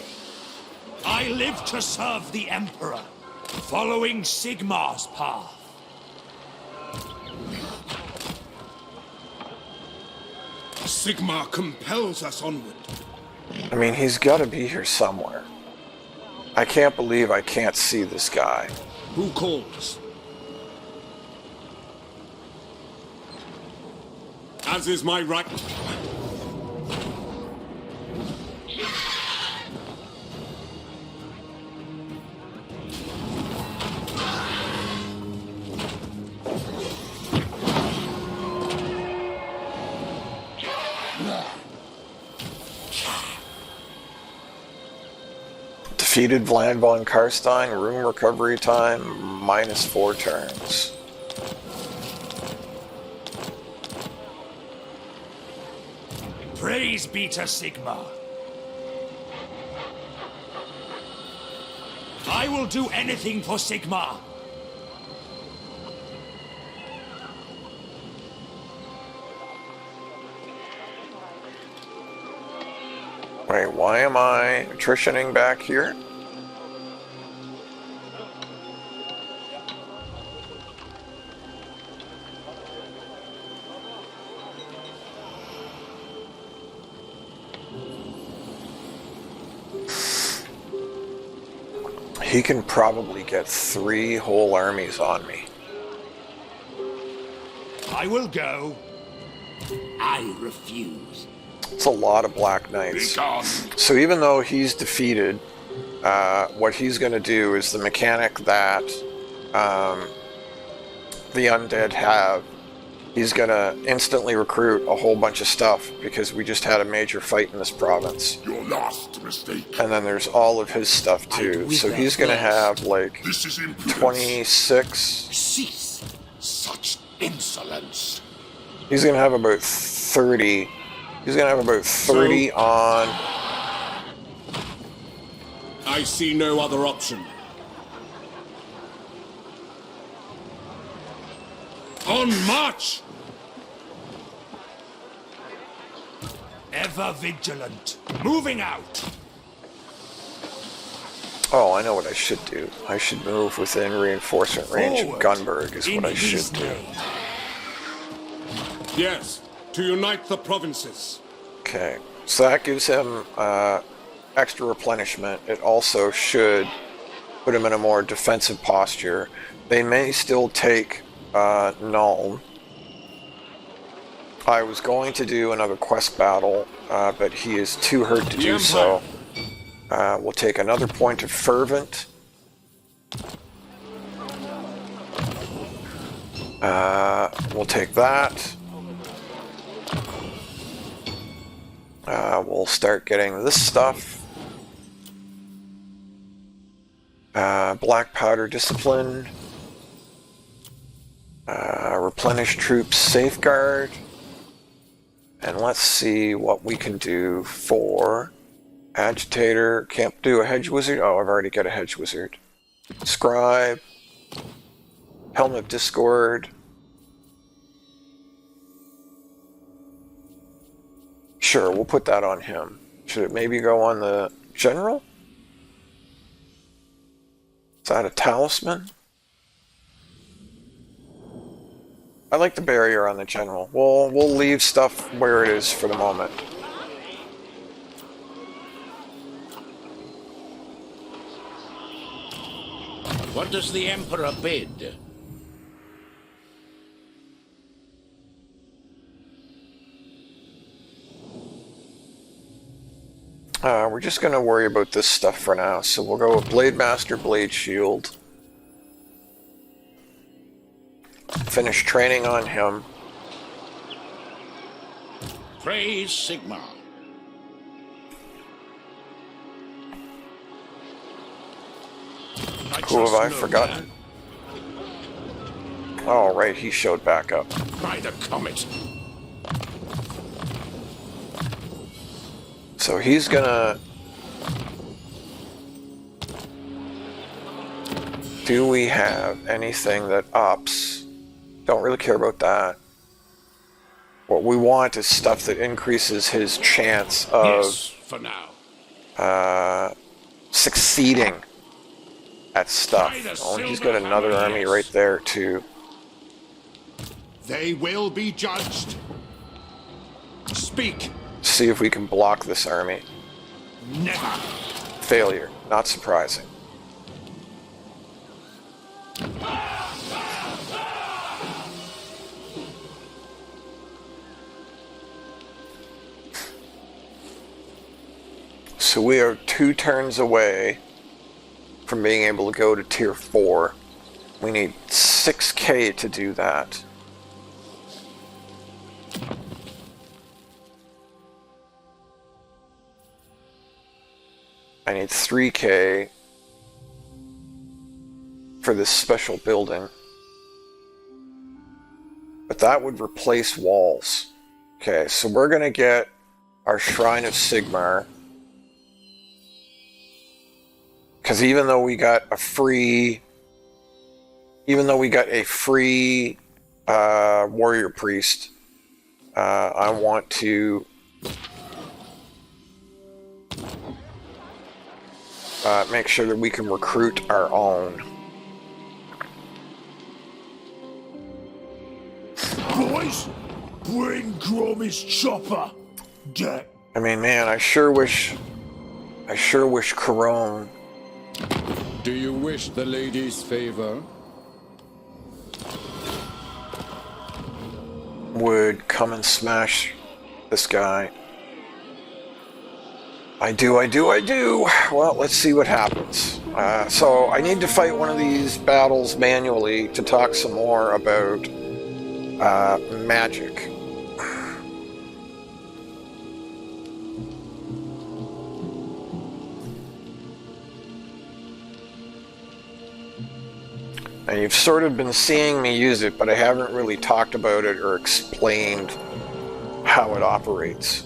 I live to serve the Emperor, following Sigmar's path. Sigmar compels us onward. I mean, he's got to be here somewhere. I can't believe I can't see this guy. Who calls? As is my right. Defeated Vlad von Karstein, room recovery time, -4 turns. Praise be to Sigmar. I will do anything for Sigmar. Wait, why am I attritioning back here? He can probably get 3 whole armies on me. I will go. I refuse. It's a lot of Black Knights. So even though he's defeated, what he's going to do is the mechanic that the undead have. He's going to instantly recruit a whole bunch of stuff because we just had a major fight in this province. Your last mistake. And then there's all of his stuff too. So he's going to have like This is impudence. 26. Cease. Such insolence. He's going to have about 30. He's going to have about 30 on. I see no other option. On march! Ever vigilant. Moving out. Oh, I know what I should do. I should move within reinforcement range of Forward. Gunberg is In what I his should do. name. Yes, to unite the provinces. Okay, so that gives him extra replenishment. It also should put him in a more defensive posture. They may still take Nuln. I was going to do another quest battle, but he is too hurt to do so. We'll take another point of Fervent. We'll take that. We'll start getting this stuff. Black Powder Discipline. Replenish Troops Safeguard. And let's see what we can do for Agitator. Can't do a Hedge Wizard. Oh, I've already got a Hedge Wizard. Scribe. Helm of Discord. Sure, we'll put that on him. Should it maybe go on the General? Is that a Talisman? I like the barrier on the General. We'll leave stuff where it is for the moment. What does the Emperor bid? We're just going to worry about this stuff for now. So we'll go with Blade Master, Blade Shield. finish training on him. Praise Sigmar. Who have I forgotten? Oh, right, he showed back up. By the comet. So he's gonna... Do we have anything that ups? Don't really care about that. What we want is stuff that increases his chance of Yes, for now. succeeding at stuff. By the Oh, and he's silver got another hammer, army yes. right there too. They will be judged. Speak. See if we can block this army. Never. Failure. Not surprising. So we are 2 turns away from being able to go to tier 4. We need 6k to do that. I need 3k for this special building. But that would replace walls. Okay, so we're going to get our Shrine of Sigmar. Because even though we got a free warrior priest, I want to make sure that we can recruit our own. Boys, bring Gromy's chopper. Get. I mean, man, I sure wish Corone Do you wish the lady's favor? would come and smash this guy. I do. Well, let's see what happens. So I need to fight one of these battles manually to talk some more about magic. And you've sort of been seeing me use it, but I haven't really talked about it or explained how it operates.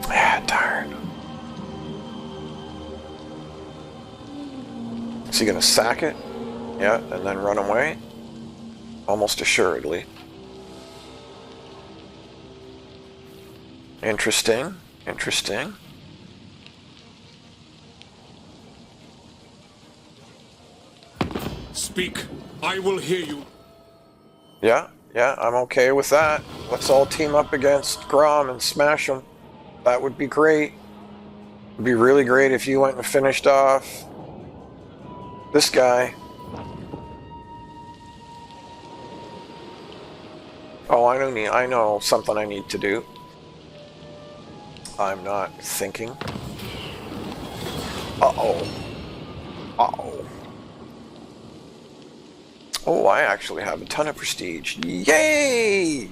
Ah, darn. Is he gonna sack it? Yeah, and then run away? Almost assuredly. Interesting. Speak. I will hear you. Yeah, I'm okay with that. Let's all team up against Grom and smash him. That would be great. It'd be really great if you went and finished off this guy. Oh, I know something I need to do. I'm not thinking. Uh-oh. Oh, I actually have a ton of prestige. Yay!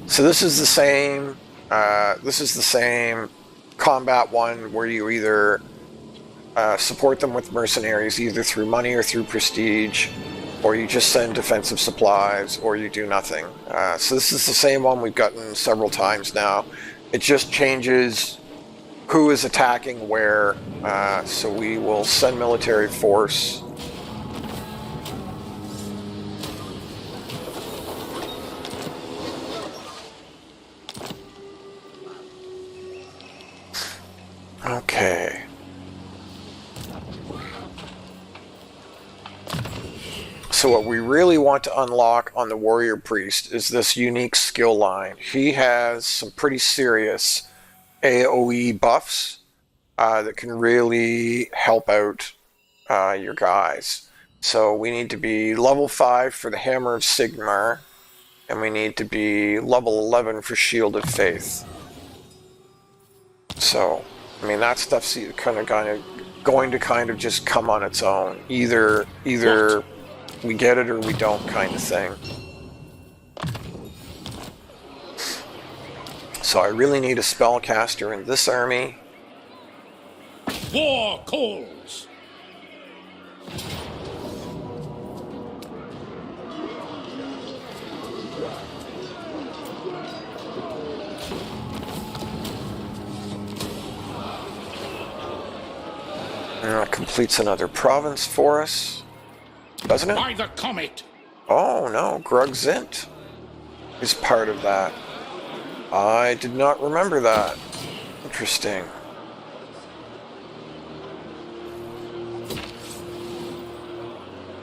So this is the same combat one where you either support them with mercenaries, either through money or through prestige, or you just send defensive supplies, or you do nothing. So this is the same one we've gotten several times now. It just changes who is attacking where. So we will send military force. Okay. So what we really want to unlock on the Warrior Priest is this unique skill line. He has some pretty serious AoE buffs that can really help out your guys. So we need to be level 5 for the Hammer of Sigmar, and we need to be level 11 for Shield of Faith. So, I mean, that stuff's kind of going to kind of just come on its own. Either we get it or we don't, kind of thing. So I really need a spellcaster in this army. War calls. And that completes another province for us, doesn't it? By the comet. Oh no, Grugzint is part of that. I did not remember that. Interesting.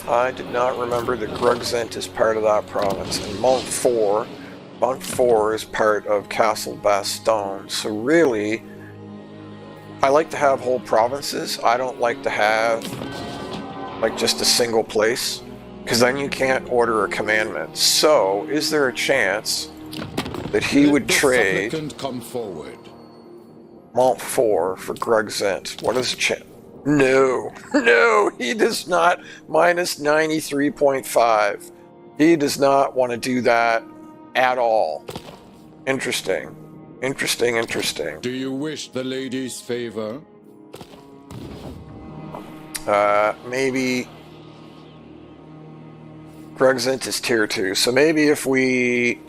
I did not remember that Grugzint is part of that province. And Montfort is part of Castle Bastogne. So really, I like to have whole provinces. I don't like to have like just a single place, because then you can't order a commandment. So, is there a chance that he would trade come forward. Montfort for Grugzint? What is the chance? No, he does not. Minus 93.5. He does not want to do that at all. Interesting. Do you wish the lady's favor? Maybe Grugzint is tier 2, so maybe if we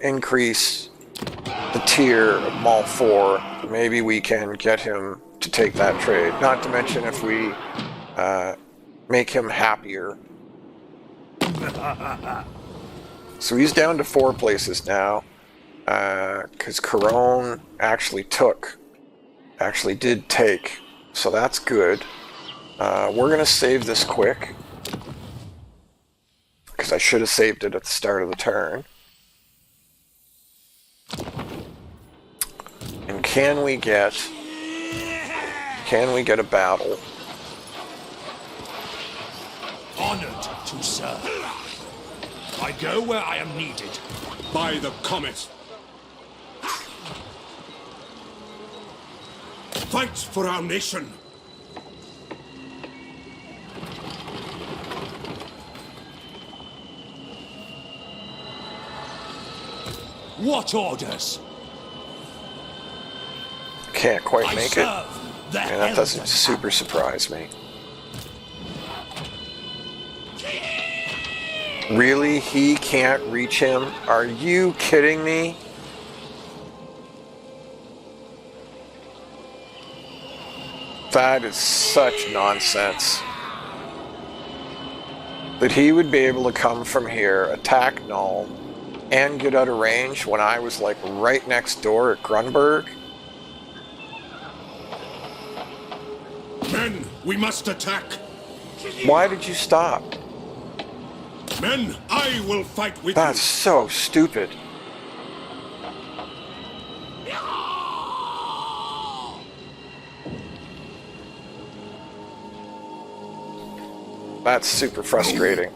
increase the tier of Montfort, maybe we can get him to take that trade. Not to mention if we make him happier. So he's down to 4 places now, because Caron actually did take, so that's good. We're going to save this quick, because I should have saved it at the start of the turn. And can we get a battle? Honored to serve. I go where I am needed. By the comet. Fight for our nation. What orders? Can't quite I make it. serve the And that doesn't Elven super surprise me. Really? He can't reach him? Are you kidding me? That is such nonsense. That he would be able to come from here, attack Null, and get out of range when I was like right next door at Grunberg? Men, we must attack. Why did you stop? Men, I will fight with That's so stupid. That's super frustrating.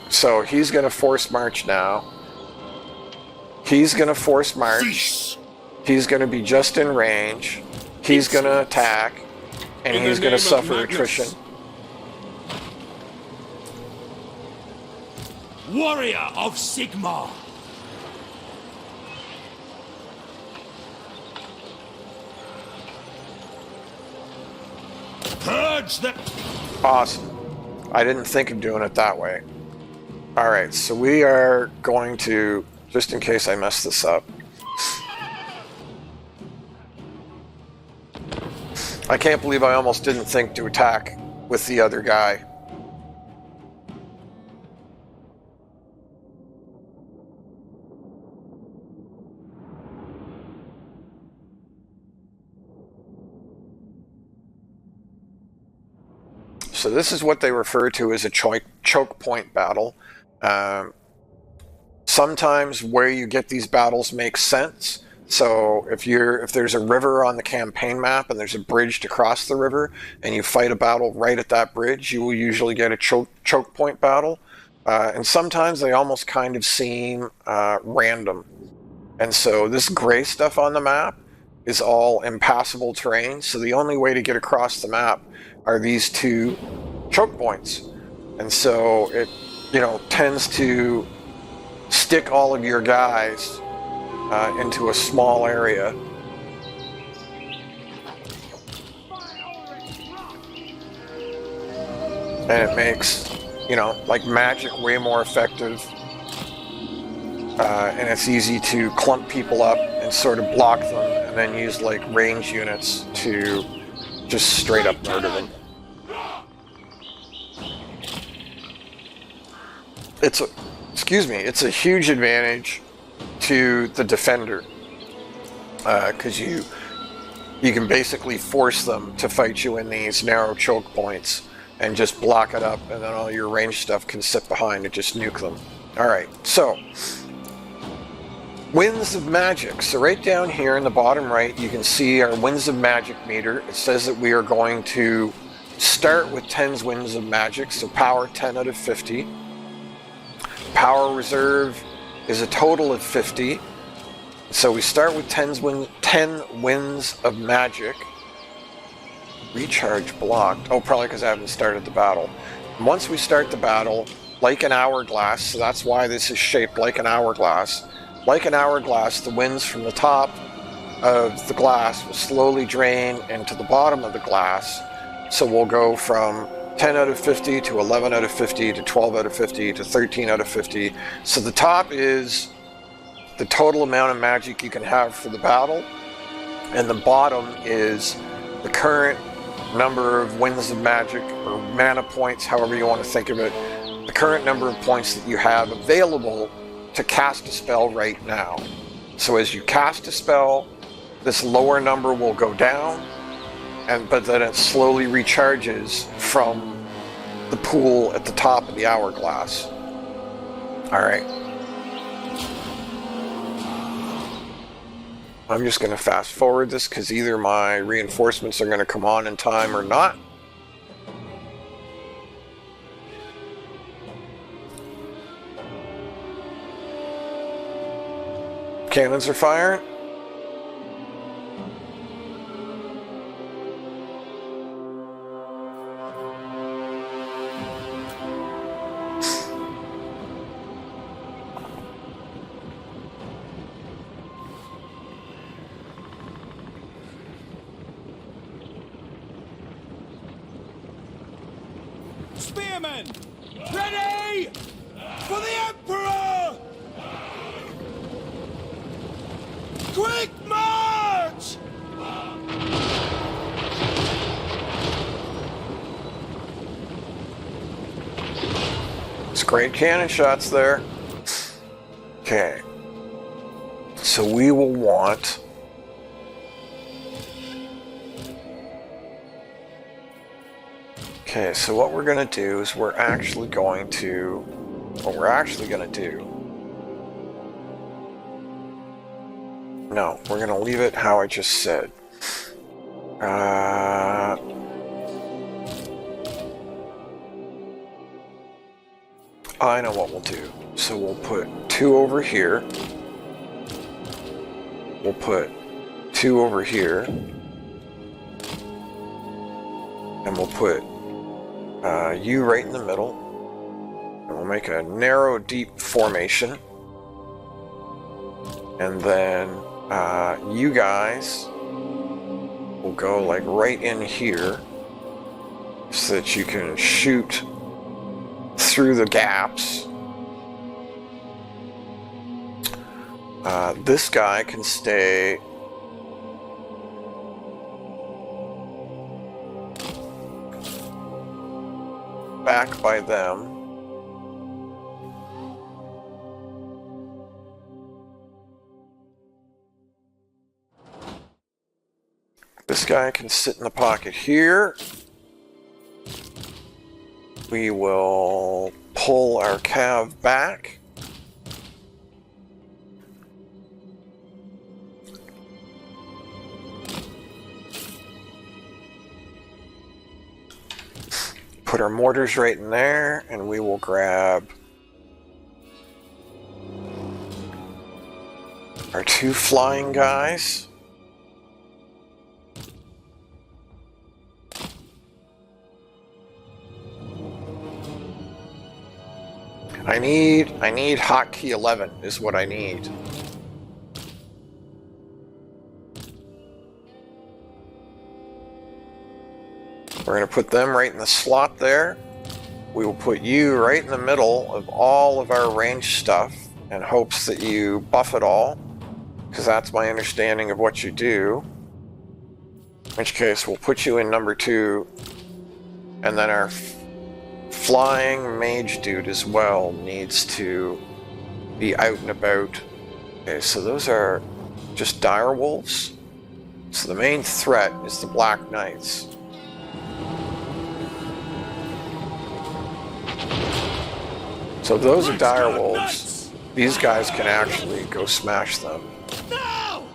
So he's going to force march now. He's going to force march. He's going to be just in range. He's going to attack. And In he's the going to name of suffer Magnus. attrition. Warrior of Sigmar. Purge the... Awesome. I didn't think of doing it that way. Alright, so we are going to, just in case I mess this up. I can't believe I almost didn't think to attack with the other guy. So this is what they refer to as a choke point battle. Sometimes where you get these battles makes sense. So if there's a river on the campaign map and there's a bridge to cross the river and you fight a battle right at that bridge, you will usually get a choke point battle. And sometimes they almost kind of seem random. And so this gray stuff on the map is all impassable terrain. So the only way to get across the map are these two choke points. And so it, tends to stick all of your guys into a small area. And it makes, like magic way more effective. And it's easy to clump people up and sort of block them and then use like range units to just straight up murder them. It's a huge advantage to the defender, because you can basically force them to fight you in these narrow choke points and just block it up, and then all your range stuff can sit behind and just nuke them. Alright, so Winds of Magic. So right down here in the bottom right you can see our Winds of Magic meter. It says that we are going to start with 10 Winds of Magic, so power 10 out of 50. Power reserve is a total of 50. So we start with 10 Winds of Magic. Recharge blocked. Oh, probably because I haven't started the battle. Once we start the battle, like an hourglass, so that's why this is shaped like an hourglass. Like an hourglass, the winds from the top of the glass will slowly drain into the bottom of the glass. So we'll go from 10 out of 50 to 11 out of 50 to 12 out of 50 to 13 out of 50. So the top is the total amount of magic you can have for the battle, and the bottom is the current number of Winds of Magic, or mana points, however you want to think of it, the current number of points that you have available to cast a spell right now. So as you cast a spell, this lower number will go down, but then it slowly recharges from the pool at the top of the hourglass. Alright. I'm just going to fast forward this because either my reinforcements are going to come on in time or not. Cannons are firing. Spearmen! Ready! For the Emperor! Quick march! It's great cannon shots there. Okay. So we will want... Okay, so what we're going to do is we're actually going to... What we're actually going to do... No, we're going to leave it how I just said. I know what we'll do. So we'll put 2 over here. We'll put 2 over here. And we'll put you right in the middle. And we'll make a narrow, deep formation. And then you guys will go like right in here so that you can shoot through the gaps. This guy can stay back by them. This guy can sit in the pocket here. We will pull our cav back. put our mortars right in there, and we will grab our 2 flying guys. I need hotkey 11 is what I need. We're going to put them right in the slot there. We will put you right in the middle of all of our range stuff in hopes that you buff it all, because that's my understanding of what you do. In which case, we'll put you in number 2, and then our flying mage dude as well needs to be out and about. Okay, so those are just dire wolves. So the main threat is the Black Knights. So those are dire wolves. These guys can actually go smash them. No!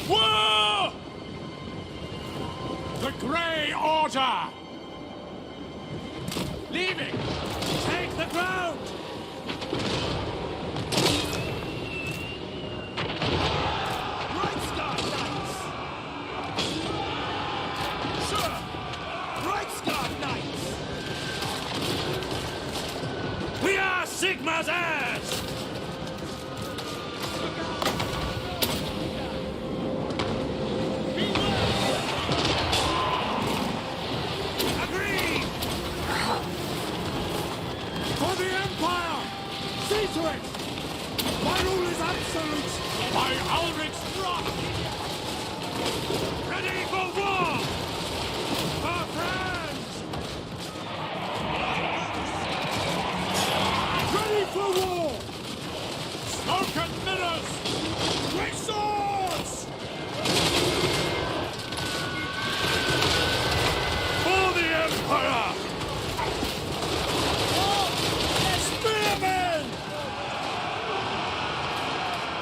War! The Grey Order! Leaving! Take the ground! Right Star Knights! Sir! Right Star Knights! We are Sigma's heirs! For the Empire! See to it! My rule is absolute! By Ulrich's wrath! Ready for war! For France! Ready for war! Smoke and mirrors! Great swords! For the Emperor! Spearmen!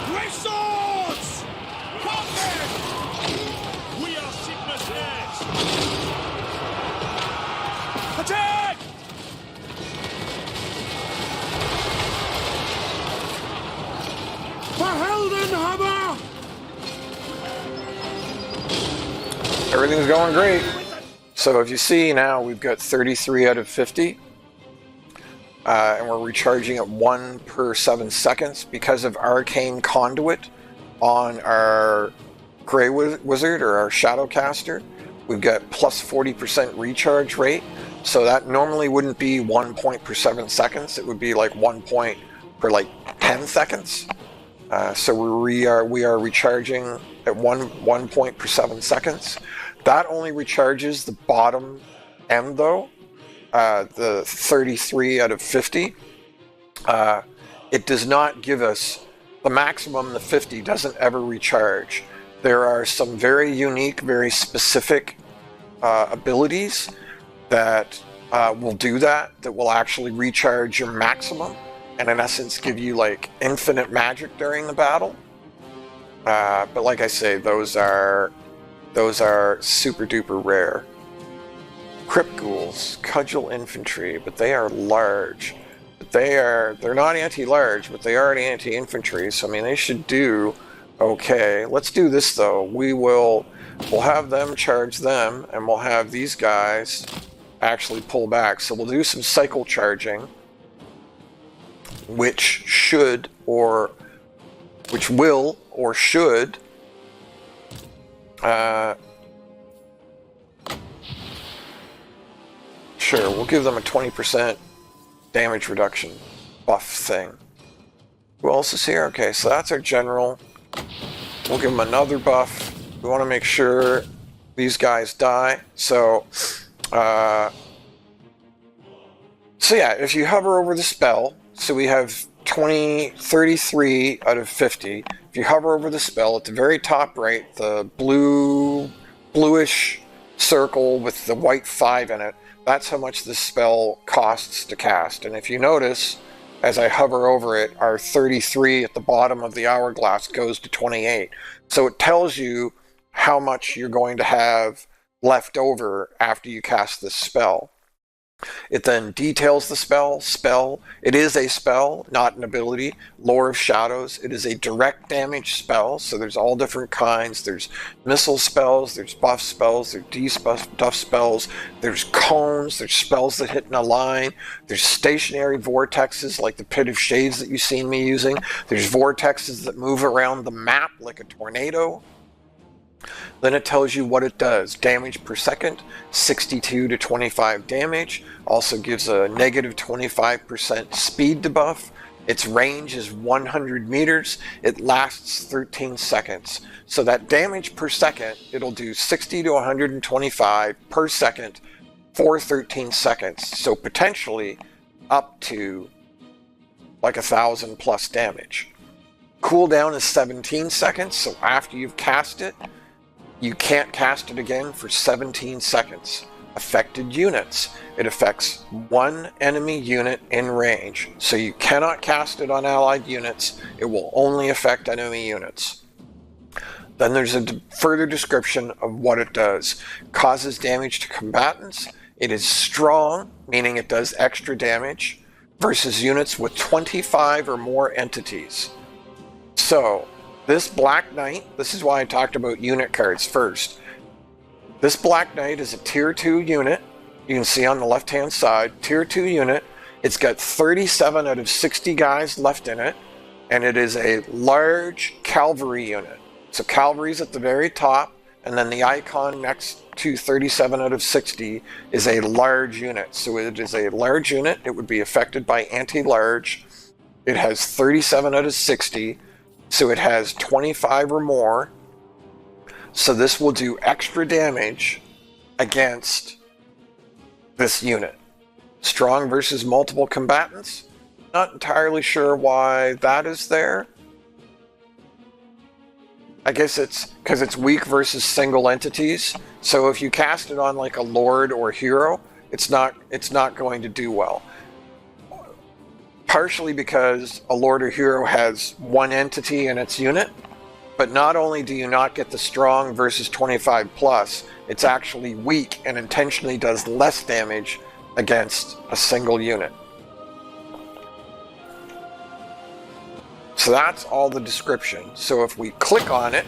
Great swords! Combat! We are Sigma's heirs! Attack! For Heldenhammer! Everything's going great. So if you see now, we've got 33 out of 50. And we're recharging at 1 per 7 seconds because of Arcane Conduit on our Grey Wizard or our Shadowcaster. We've got plus 40% recharge rate, so that normally wouldn't be 1 point per 7 seconds. It would be like 1 point per like 10 seconds. So we are recharging at one point per 7 seconds. That only recharges the bottom end though. The 33 out of 50. It does not give us the maximum. The 50 doesn't ever recharge. There are some very unique, very specific abilities that will do that will actually recharge your maximum and in essence give you like infinite magic during the battle. But like I say, those are super duper rare. Crypt ghouls, cudgel infantry, but they are large. But they're not anti-large, but they are an anti-infantry, so I mean they should do okay. Let's do this though. We'll have them charge them, and we'll have these guys actually pull back. So we'll do some cycle charging, which will or should sure, we'll give them a 20% damage reduction buff thing. Who else is here? Okay, so that's our general. We'll give them another buff. We want to make sure these guys die. So yeah, if you hover over the spell, so we have 33 out of 50. If you hover over the spell, at the very top right, the bluish circle with the white 5 in it, that's how much this spell costs to cast. And if you notice, as I hover over it, our 33 at the bottom of the hourglass goes to 28. So it tells you how much you're going to have left over after you cast this spell. It then details the spell. It is a spell, not an ability. Lore of Shadows. It is a direct damage spell, so there's all different kinds. There's missile spells, there's buff spells, there's debuff spells, there's cones, there's spells that hit in a line, there's stationary vortexes like the Pit of Shades that you've seen me using. There's vortexes that move around the map like a tornado. Then it tells you what it does. Damage per second, 62 to 25 damage. Also gives a negative 25% speed debuff. Its range is 100 meters. It lasts 13 seconds. So that damage per second, it'll do 60 to 125 per second for 13 seconds. So potentially up to like 1,000 plus damage. Cooldown is 17 seconds, so after you've cast it, you can't cast it again for 17 seconds. Affected units. It affects one enemy unit in range. So you cannot cast it on allied units. It will only affect enemy units. Then there's a further description of what it does. Causes damage to combatants. It is strong, meaning it does extra damage, versus units with 25 or more entities. So, this Black Knight, this is why I talked about unit cards first. This Black Knight is a tier 2 unit. You can see on the left hand side, tier 2 unit. It's got 37 out of 60 guys left in it, and it is a large cavalry unit. So cavalry's at the very top, and then the icon next to 37 out of 60 is a large unit. So it is a large unit. It would be affected by anti-large. It has 37 out of 60. So it has 25 or more. So this will do extra damage against this unit. Strong versus multiple combatants. Not entirely sure why that is there. I guess it's because it's weak versus single entities. So if you cast it on like a lord or hero, it's not going to do well. Partially because a lord or hero has one entity in its unit, but not only do you not get the strong versus 25 plus, it's actually weak and intentionally does less damage against a single unit. So that's all the description. So if we click on it,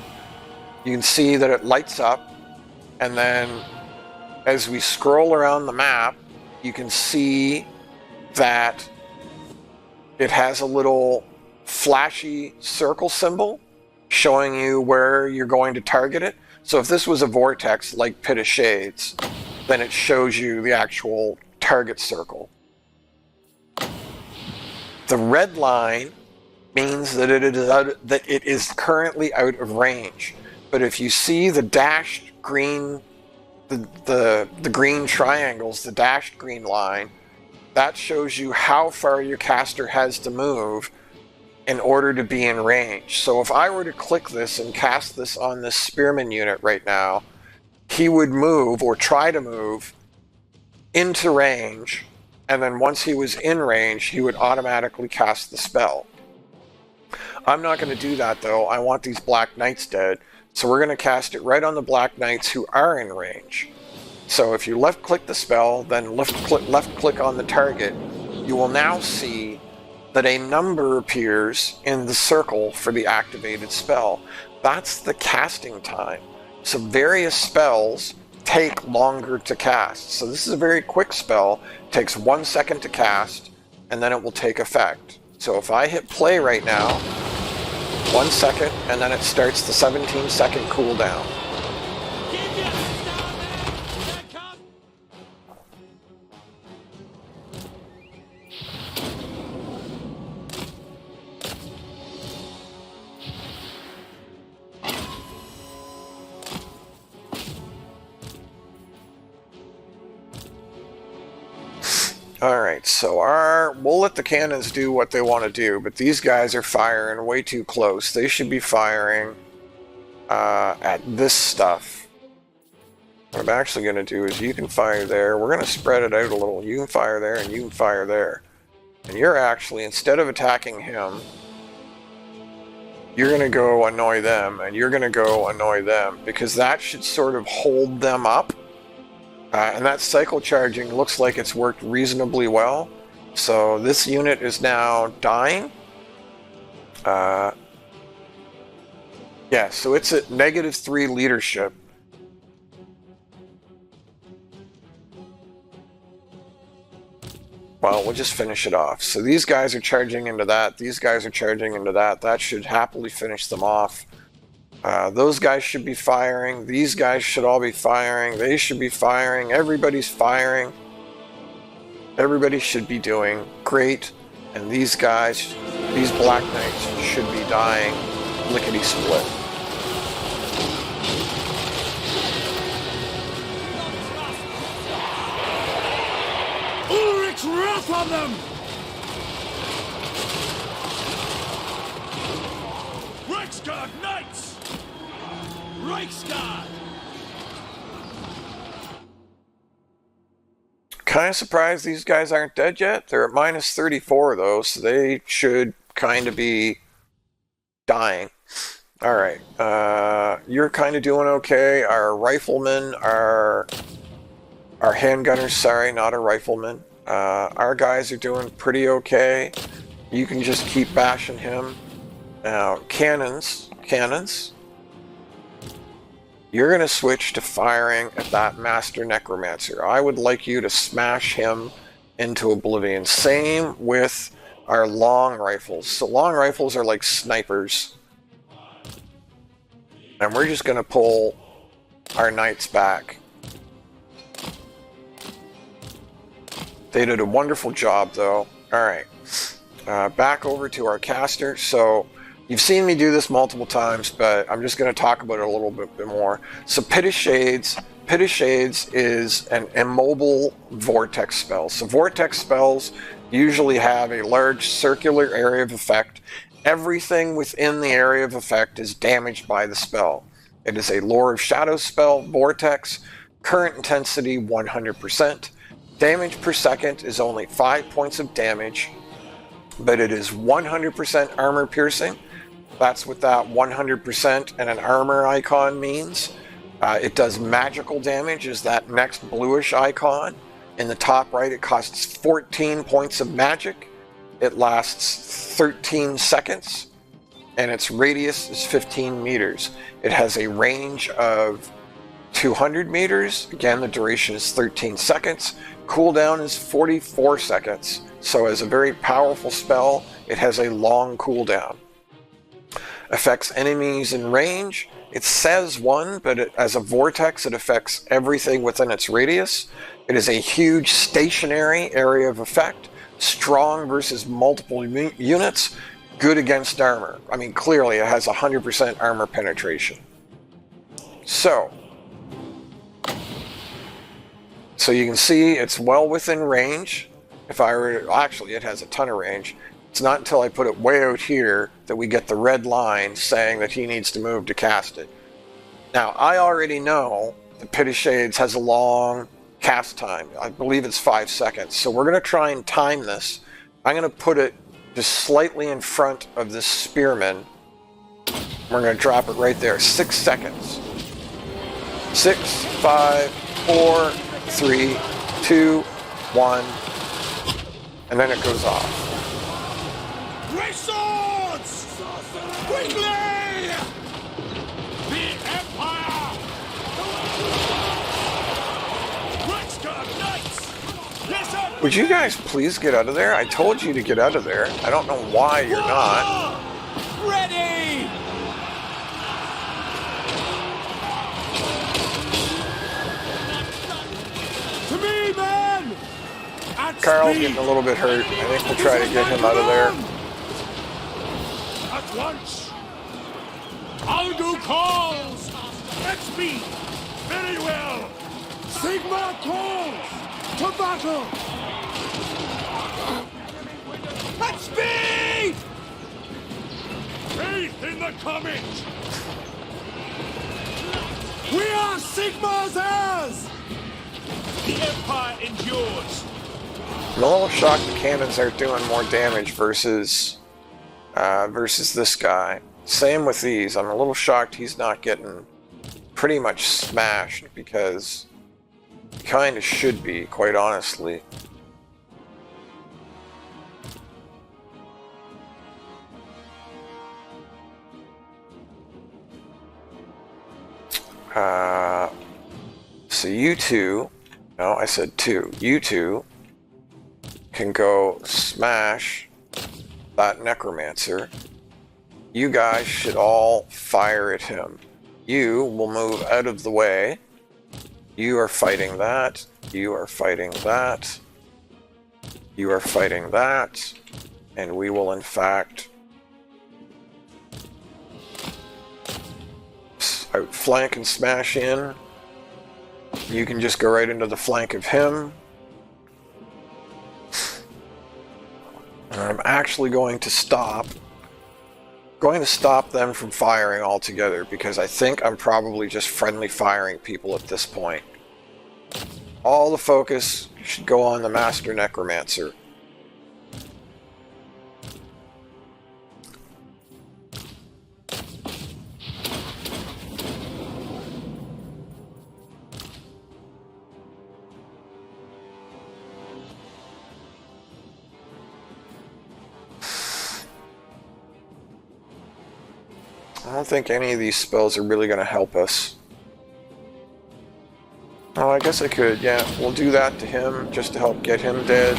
you can see that it lights up, and then as we scroll around the map, you can see that it has a little flashy circle symbol showing you where you're going to target it. So if this was a vortex like Pit of Shades, then it shows you the actual target circle. The red line means that it is currently out of range. But if you see the dashed green, the green triangles, the dashed green line, that shows you how far your caster has to move in order to be in range. So if I were to click this and cast this on this spearman unit right now, he would move, or try to move, into range, and then once he was in range, he would automatically cast the spell. I'm not going to do that though. I want these Black Knights dead, so we're going to cast it right on the Black Knights who are in range. So if you left click the spell, then left click on the target, you will now see that a number appears in the circle for the activated spell. That's the casting time. So various spells take longer to cast. So this is a very quick spell. It takes 1 second to cast, and then it will take effect. So if I hit play right now, 1 second, and then it starts the 17-second cooldown. Alright, so we'll let the cannons do what they want to do, but these guys are firing way too close. They should be firing at this stuff. What I'm actually going to do is you can fire there. We're going to spread it out a little. You can fire there and you can fire there. And you're actually, instead of attacking him, you're going to go annoy them, and you're going to go annoy them, because that should sort of hold them up. And that cycle charging looks like it's worked reasonably well. So this unit is now dying. Yeah, so it's at -3 leadership. Well, we'll just finish it off. So these guys are charging into that. These guys are charging into that. That should happily finish them off. Those guys should be firing. These guys should all be firing. They should be firing. Everybody's firing. Everybody should be doing great. And these guys, these Black Knights, should be dying lickety-split. Ulrich's wrath on them! Reichsguard Knights! Reichsguard! Kind of surprised these guys aren't dead yet. They're at -34 though, so they should kind of be dying. Alright, you're kind of doing okay. Our riflemen are... Our handgunners, sorry, not a rifleman. Our guys are doing pretty okay. You can just keep bashing him. Now, cannons. You're going to switch to firing at that Master Necromancer. I would like you to smash him into oblivion. Same with our long rifles. So long rifles are like snipers. And we're just going to pull our knights back. They did a wonderful job, though. Alright. Back over to our caster. So, you've seen me do this multiple times, but I'm just going to talk about it a little bit more. So, Pit of Shades. Pit of Shades is an immobile vortex spell. So, vortex spells usually have a large circular area of effect. Everything within the area of effect is damaged by the spell. It is a Lore of Shadows spell, vortex. Current intensity 100%. Damage per second is only 5 points of damage, but it is 100% armor piercing. That's what that 100% and an armor icon means. It does magical damage, is that next bluish icon. In the top right, it costs 14 points of magic. It lasts 13 seconds, and its radius is 15 meters. It has a range of 200 meters. Again, the duration is 13 seconds. Cooldown is 44 seconds. So as a very powerful spell, it has a long cooldown. Affects enemies in range. It says 1, but as a vortex, it affects everything within its radius. It is a huge stationary area of effect. Strong versus multiple units. Good against armor. I mean, clearly it has 100% armor penetration. So you can see it's well within range. If I were, actually it has a ton of range. It's not until I put it way out here that we get the red line saying that he needs to move to cast it. Now, I already know the Pit of Shades has a long cast time. I believe it's 5 seconds. So we're going to try and time this. I'm going to put it just slightly in front of this spearman. We're going to drop it right there. 6 seconds. 6, 5, 4, 3, 2, 1, and then it goes off. Great swords! Quickly! The Empire! Reichsguard Knights! Listen! Would you guys please get out of there? I told you to get out of there. I don't know why you're not. Ready! To me, man! At Karl's speed! getting a little bit hurt. I think we'll try to get him out of there. At once! I'll do calls! At speed! Very well! Sigmar calls! To battle! At speed! Faith in the comet! We are Sigmar's heirs! The Empire endures! I'm a little shocked the cannons are doing more damage versus this guy. Same with these. I'm a little shocked he's not getting pretty much smashed because kind of should be, quite honestly. So you two, no, I said two. You two can go smash that necromancer. You guys should all fire at him. You will move out of the way. You are fighting that. You are fighting that. You are fighting that. And we will, in fact, outflank and smash in. You can just go right into the flank of him. And I'm actually going to stop them from firing altogether, because I think I'm probably just friendly firing people at this point. All the focus should go on the Master Necromancer. I don't think any of these spells are really going to help us. Oh, I guess I could, yeah. We'll do that to him, just to help get him dead.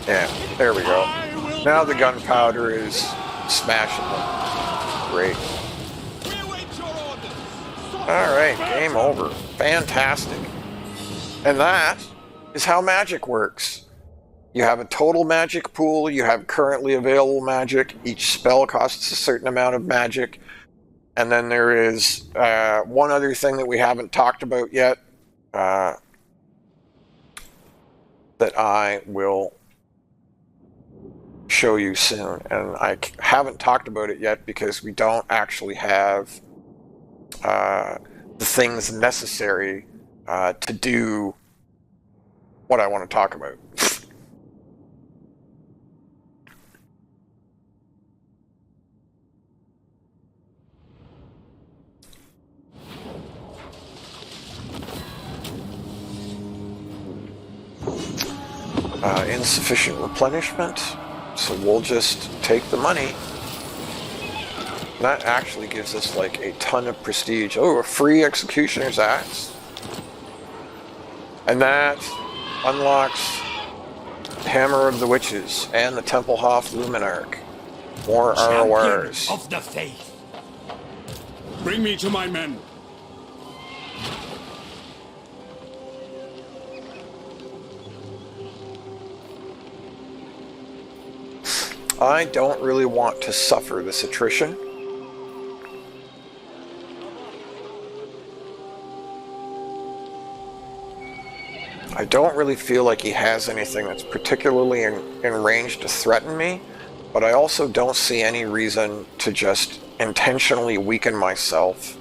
Yeah, there we go. Now the gunpowder is smashing them. Great. Alright, game over. Fantastic. And that is how magic works. You have a total magic pool, you have currently available magic, each spell costs a certain amount of magic, and then there is one other thing that we haven't talked about yet that I will show you soon. And I haven't talked about it yet because we don't actually have the things necessary to do what I want to talk about. Insufficient replenishment, so we'll just take the money. That actually gives us like a ton of prestige. Oh, a free Executioner's Axe. And that unlocks Hammer of the Witches and the Templehof Luminarch. More RORs. Of the faith. Bring me to my men. I don't really want to suffer this attrition. I don't really feel like he has anything that's particularly in range to threaten me, but I also don't see any reason to just intentionally weaken myself.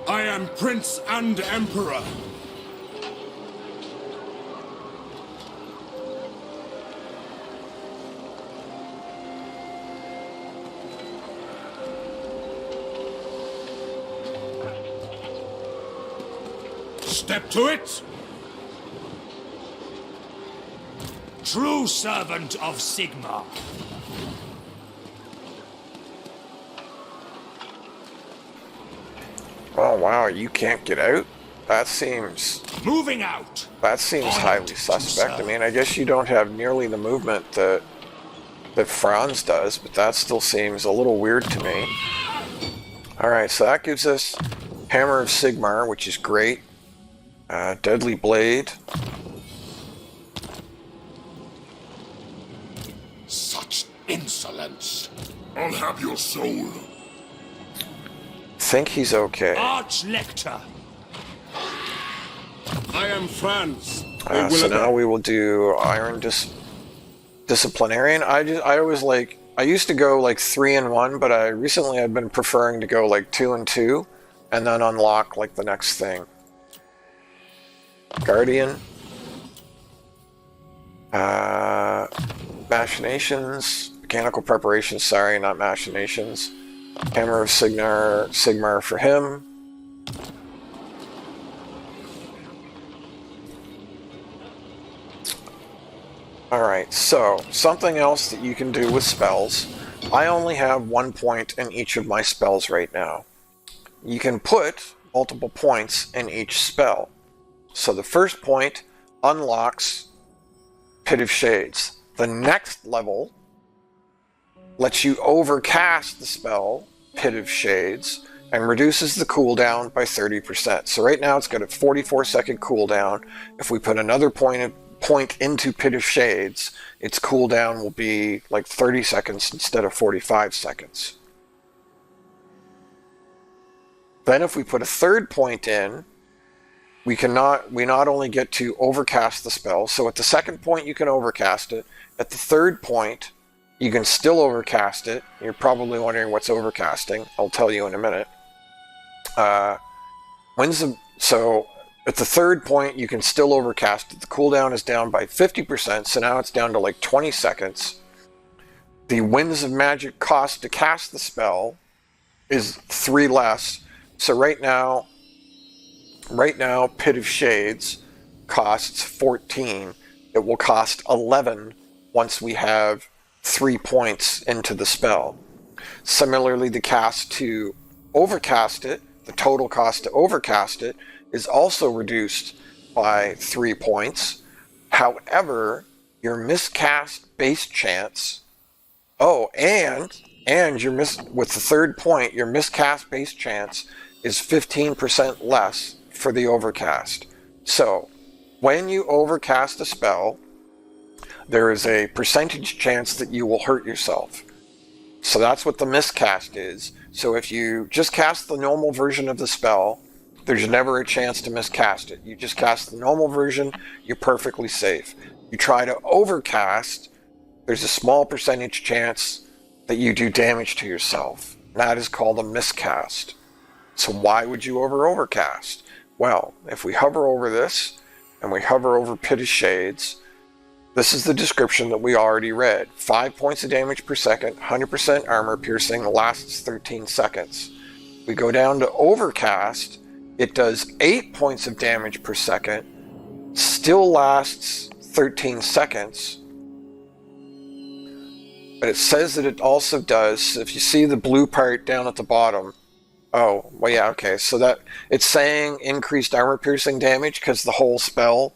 I am Prince and Emperor. Step to it. True servant of Sigmar. Oh wow, you can't get out? That seems... Moving out. That seems highly suspect. I mean, I guess you don't have nearly the movement that Franz does, but that still seems a little weird to me. Alright, so that gives us Hammer of Sigmar, which is great. Deadly Blade. Such insolence. I'll have your soul. Think he's okay. Arch Lector. I am Franz. So now we will do Iron Disciplinarian. I always like, I used to go like 3 and 1, but recently I've been preferring to go like 2 and 2, and then unlock like the next thing. Guardian. Machinations. Mechanical Preparations, sorry, not Machinations. Hammer of Sigmar for him. Alright, so something else that you can do with spells. I only have 1 point in each of my spells right now. You can put multiple points in each spell. So the first point unlocks Pit of Shades. The next level lets you overcast the spell, Pit of Shades, and reduces the cooldown by 30%. So right now it's got a 44-second cooldown. If we put another point into Pit of Shades, its cooldown will be like 30 seconds instead of 45 seconds. Then if we put a third point in, we not only get to overcast the spell, so at the second point you can overcast it, at the third point you can still overcast it. You're probably wondering what's overcasting. I'll tell you in a minute. So at the third point you can still overcast it. The cooldown is down by 50%, so now it's down to like 20 seconds. The Winds of Magic cost to cast the spell is 3 less. So right now, Pit of Shades costs 14. It will cost 11 once we have 3 points into the spell. Similarly, the cost to overcast it, the total cost to overcast it, is also reduced by 3 points. However, your miscast base chance, with the third point, your miscast base chance is 15% less for the overcast. So, when you overcast a spell, there is a percentage chance that you will hurt yourself. So that's what the miscast is. So if you just cast the normal version of the spell, there's never a chance to miscast it. You just cast the normal version, you're perfectly safe. You try to overcast, there's a small percentage chance that you do damage to yourself. That is called a miscast. So why would you overcast? Well, if we hover over this, and we hover over Pit of Shades, this is the description that we already read. 5 points of damage per second, 100% armor piercing, lasts 13 seconds. We go down to overcast, it does 8 points of damage per second, still lasts 13 seconds, but it says that it also does, if you see the blue part down at the bottom, so that it's saying increased armor piercing damage because the whole spell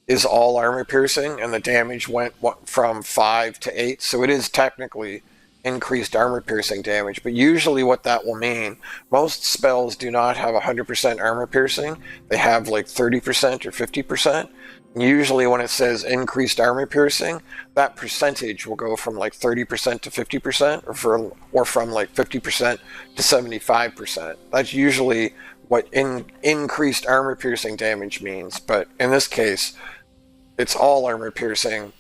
is all armor piercing and the damage went from 5 to 8, so it is technically increased armor piercing damage. But usually what that will mean, most spells do not have 100% armor piercing, they have like 30% or 50%. Usually when it says increased armor piercing, that percentage will go from like 30% to 50%, or from like 50% to 75%. That's usually what increased armor piercing damage means, but in this case, it's all armor piercing,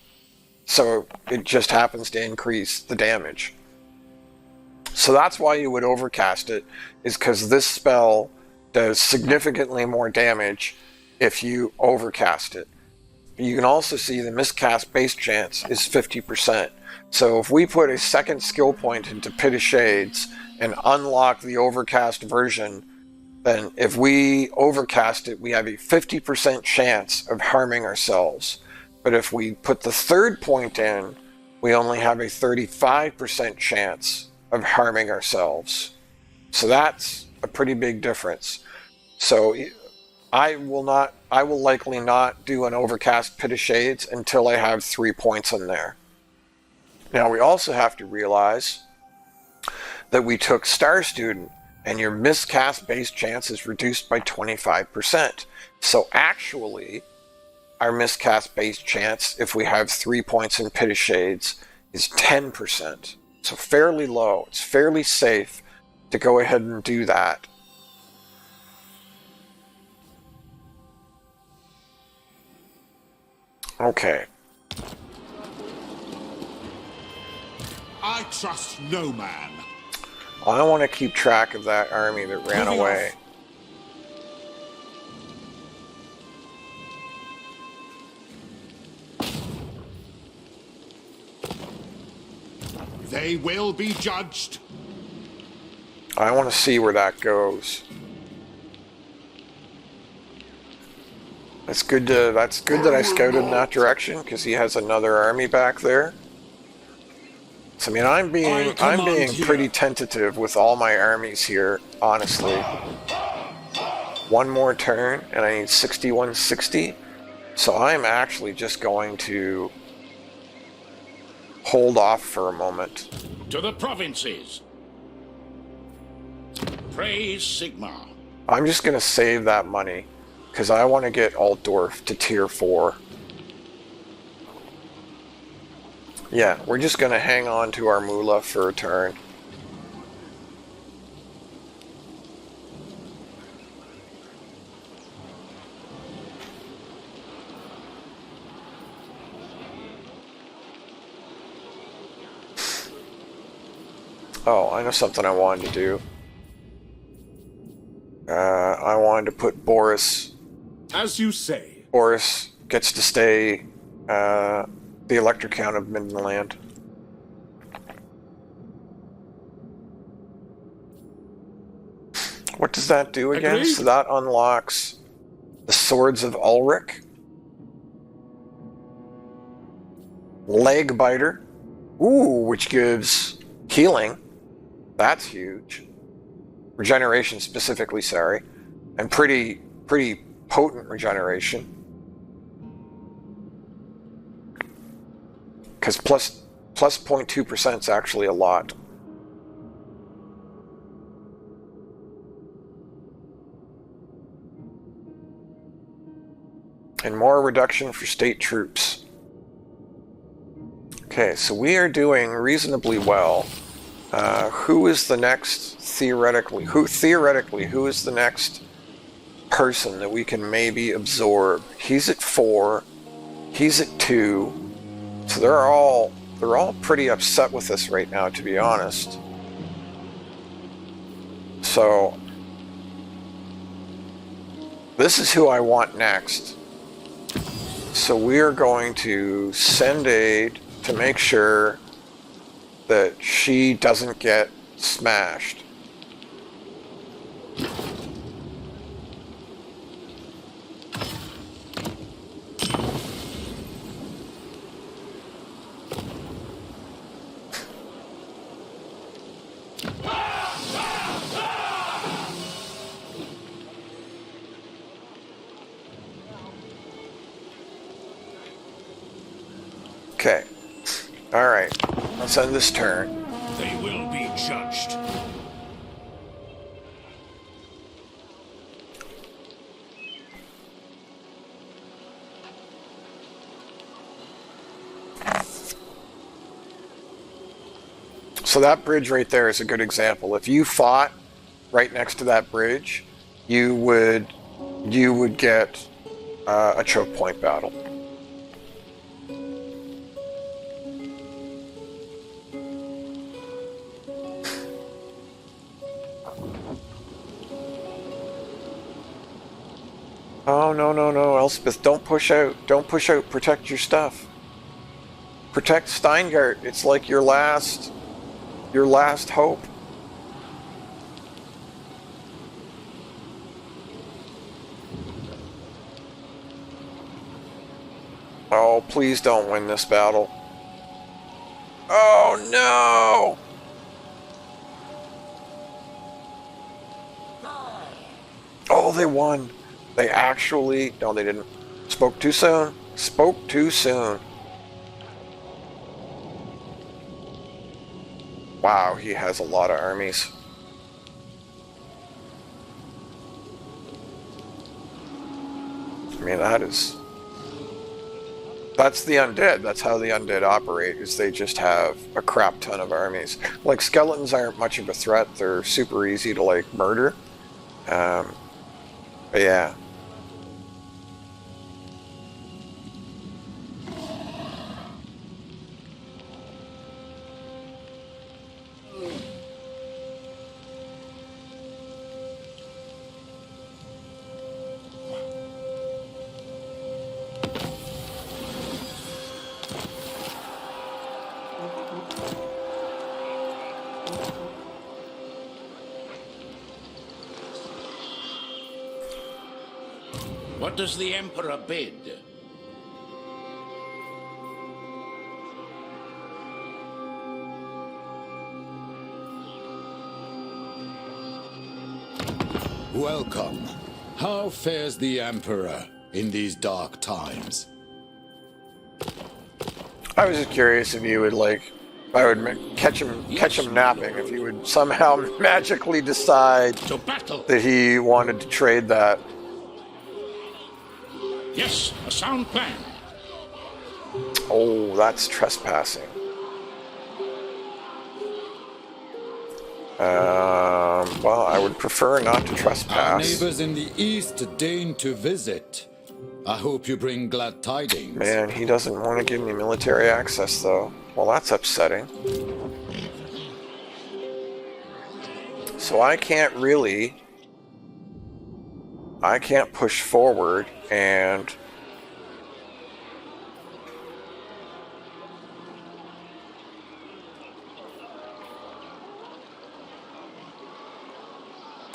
so it just happens to increase the damage. So that's why you would overcast it, is because this spell does significantly more damage if you overcast it. You can also see the miscast base chance is 50%. So if we put a second skill point into Pit of Shades and unlock the overcast version, then if we overcast it, we have a 50% chance of harming ourselves. But if we put the third point in, we only have a 35% chance of harming ourselves. So that's a pretty big difference. So I will likely not do an overcast Pit of Shades until I have 3 points in there. Now we also have to realize that we took Star Student, and your miscast base chance is reduced by 25%. So actually, our miscast base chance, if we have 3 points in Pit of Shades, is 10%. So fairly low. It's fairly safe to go ahead and do that. Okay. I trust no man. I want to keep track of that army that ran Moving away. They will be judged. I want to see where that goes. That's good that I scouted in that direction, because he has another army back there. So I mean, I'm being pretty tentative with all my armies here, honestly. One more turn, and I need 6160. So I'm actually just going to hold off for a moment. To the provinces. Praise Sigmar. I'm just going to save that money, because I want to get Altdorf to tier 4. Yeah, we're just going to hang on to our moolah for a turn. Oh, I know something I wanted to do. I wanted to put Boris. As you say. Boris gets to stay the Elector Count of Midland. What does that do again? Agreed. So that unlocks the Swords of Ulrich. Leg Biter. Ooh, which gives healing. That's huge. Regeneration specifically, sorry. And pretty potent regeneration. Because plus 0.2% is actually a lot. And more reduction for state troops. Okay, so we are doing reasonably well. Who is the next, theoretically, who is the next person that we can maybe absorb? He's at 4. He's at 2. So they're all pretty upset with us right now, to be honest. So this is who I want next. So we are going to send aid to make sure that she doesn't get smashed. Okay. All right. Let's end this turn. They will be judged. So that bridge right there is a good example. If you fought right next to that bridge, you would get a choke point battle. Oh, no, Elspeth, don't push out. Don't push out. Protect your stuff. Protect Steingart. It's like your last hope. Oh, please don't win this battle. Oh, no! Oh, they won. They actually... No, they didn't. Spoke too soon. Spoke too soon. Wow, he has a lot of armies. I mean, that's the undead. That's how the undead operate, is they just have a crap ton of armies. Like, skeletons aren't much of a threat. They're super easy to, like, murder. But yeah. What does the Emperor bid? Welcome. How fares the Emperor in these dark times? I was just curious if you would catch him napping, if you would somehow magically decide To battle! that he wanted to trade that. Yes, a sound plan. Oh, that's trespassing. Well, I would prefer not to Our trespass. neighbors in the east deign to visit. I hope you bring glad tidings. Man, he doesn't want to give me military access, though. Well, that's upsetting. So I can't push forward and...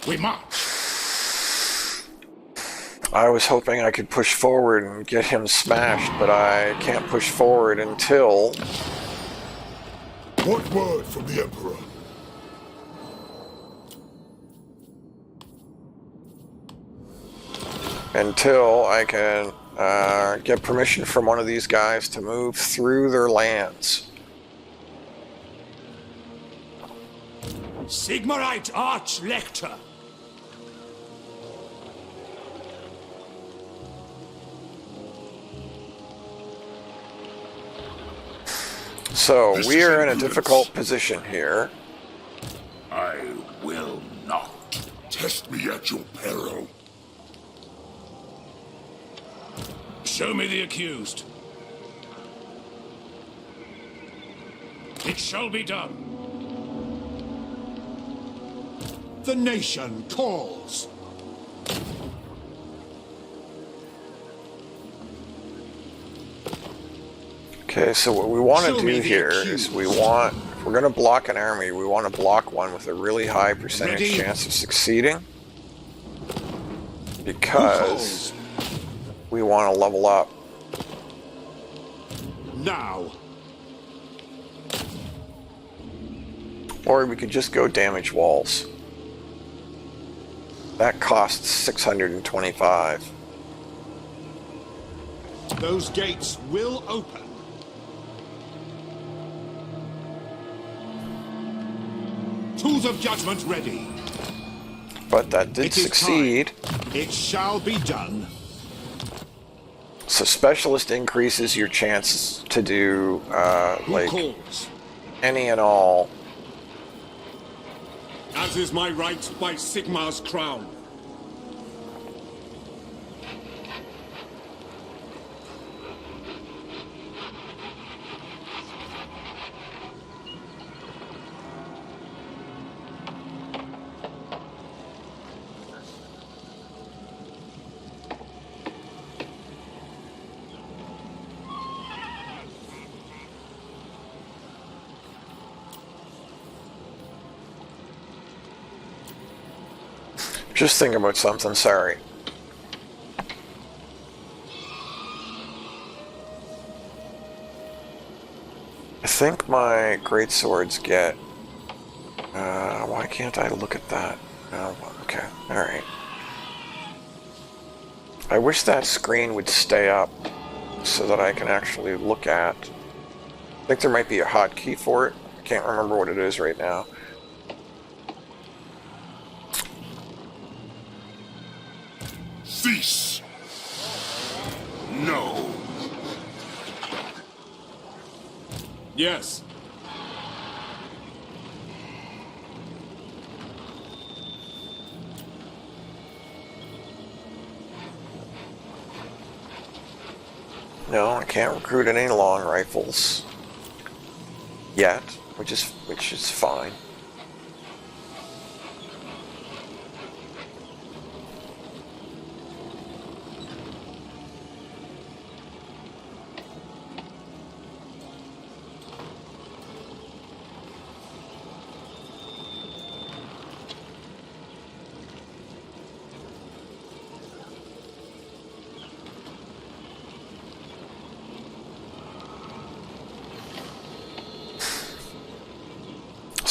We march. I was hoping I could push forward and get him smashed, but I can't push forward until... What word from the Emperor? Until I can get permission from one of these guys to move through their lands. Sigmarite Arch-Lector. So This we is are in a impudence. difficult position here. I will not. Test me at your peril. Show me the accused. It shall be done. The nation calls. Okay, so what we want to Show me do the here accused. is if we're going to block an army, we want to block one with a really high percentage Ready? chance of succeeding. Who Because calls? we want to level up. Now. Or we could just go damage walls. That costs 625. Those gates will open. Tools of judgment ready. But that did It is succeed. It shall be done. So specialist increases your chances to do Who like calls? any and all. As is my right by Sigmar's crown. Just think about something, sorry. I think my great swords get... why can't I look at that? Oh, okay, alright. I wish that screen would stay up so that I can actually look at... I think there might be a hotkey for it. I can't remember what it is right now. Cease. No. Yes. No, I can't recruit any long rifles yet, which is fine.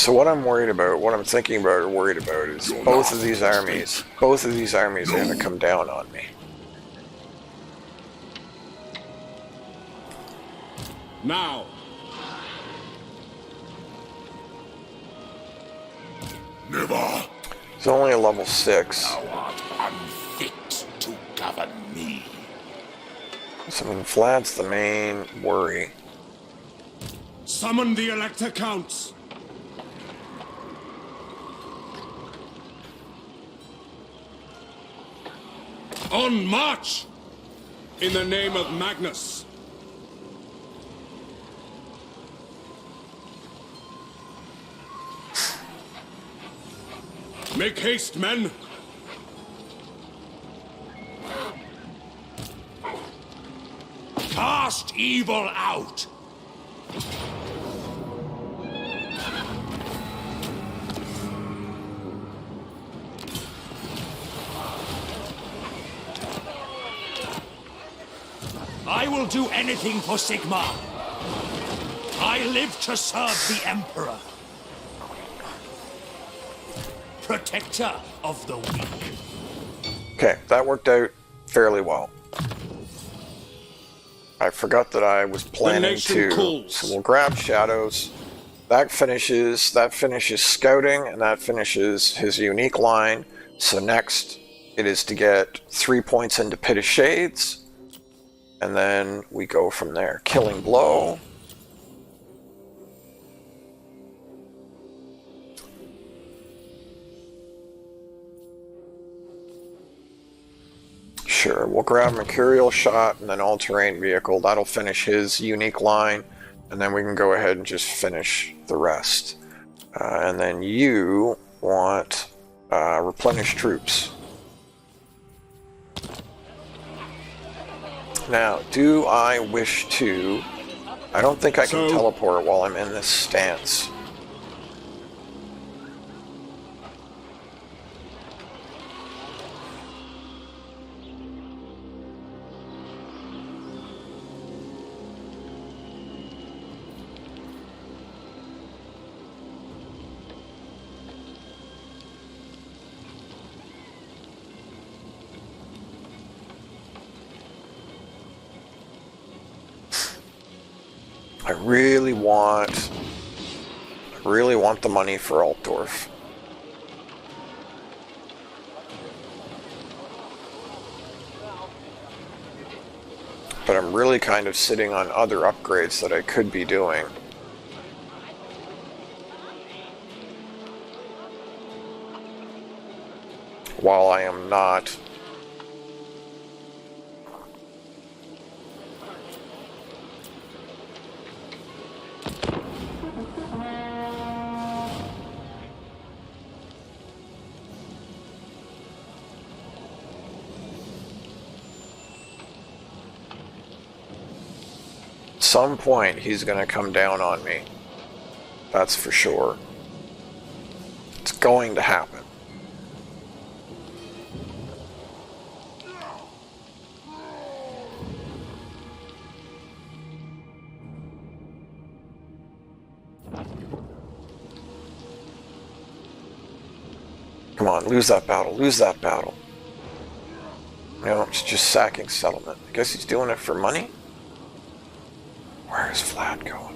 So what I'm worried about, what I'm thinking about or worried about is both of these armies are going to come down on me. Now. Never. It's only a level 6. Thou art unfit to govern me. So I mean, Vlad's the main worry. Summon the Elector Counts. On march! In the name of Magnus. Make haste, men! Cast evil out! I will do anything for Sigmar. I live to serve the Emperor. Protector of the weak. Okay, that worked out fairly well. I forgot that I was planning to, calls. so we'll grab Shadows. That finishes scouting, and that finishes his unique line. So next, it is to get 3 points into Pit of Shades, and then we go from there. Killing Blow. Sure, we'll grab Mercurial Shot and then All-Terrain Vehicle. That'll finish his unique line, and then we can go ahead and just finish the rest. And then you want Replenish Troops. Now, do I wish to... I don't think I can teleport while I'm in this stance. I really want the money for Altdorf. But I'm really kind of sitting on other upgrades that I could be doing. While I am not some point he's going to come down on me. That's for sure. It's going to happen. Come on, lose that battle, lose that battle. No, it's just sacking settlement. I guess he's doing it for money? Where is Vlad going?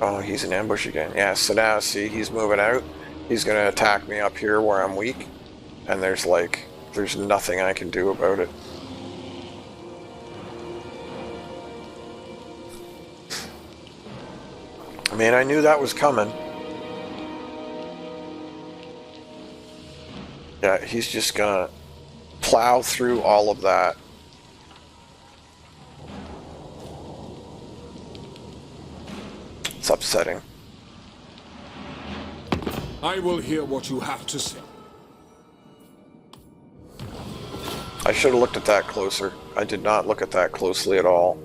Oh, he's in ambush again. Yeah, so now, see, he's moving out. He's going to attack me up here where I'm weak. And there's nothing I can do about it. I mean, I knew that was coming. Yeah, he's just going to plow through all of that. It's upsetting. I will hear what you have to say. I should have looked at that closer. I did not look at that closely at all.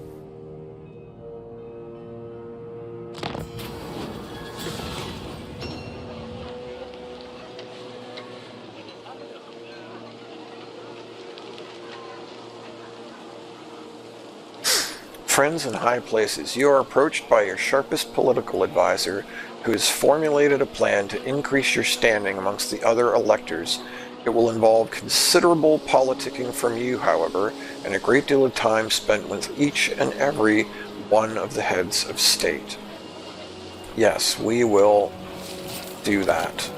Friends in high places, you are approached by your sharpest political advisor, who has formulated a plan to increase your standing amongst the other electors. It will involve considerable politicking from you, however, and a great deal of time spent with each and every one of the heads of state. Yes, we will do that.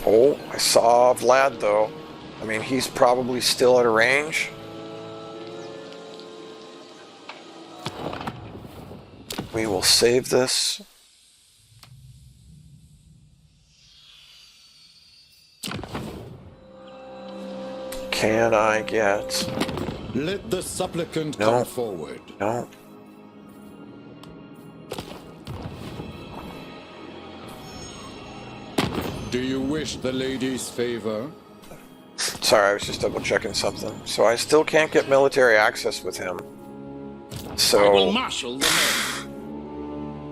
Oh, I saw Vlad, though. I mean, he's probably still at a range. We will save this. Can I get... Let the supplicant No. come forward. No. Do you wish the lady's favor? Sorry, I was just double checking something. So I still can't get military access with him. I will So, marshal the men.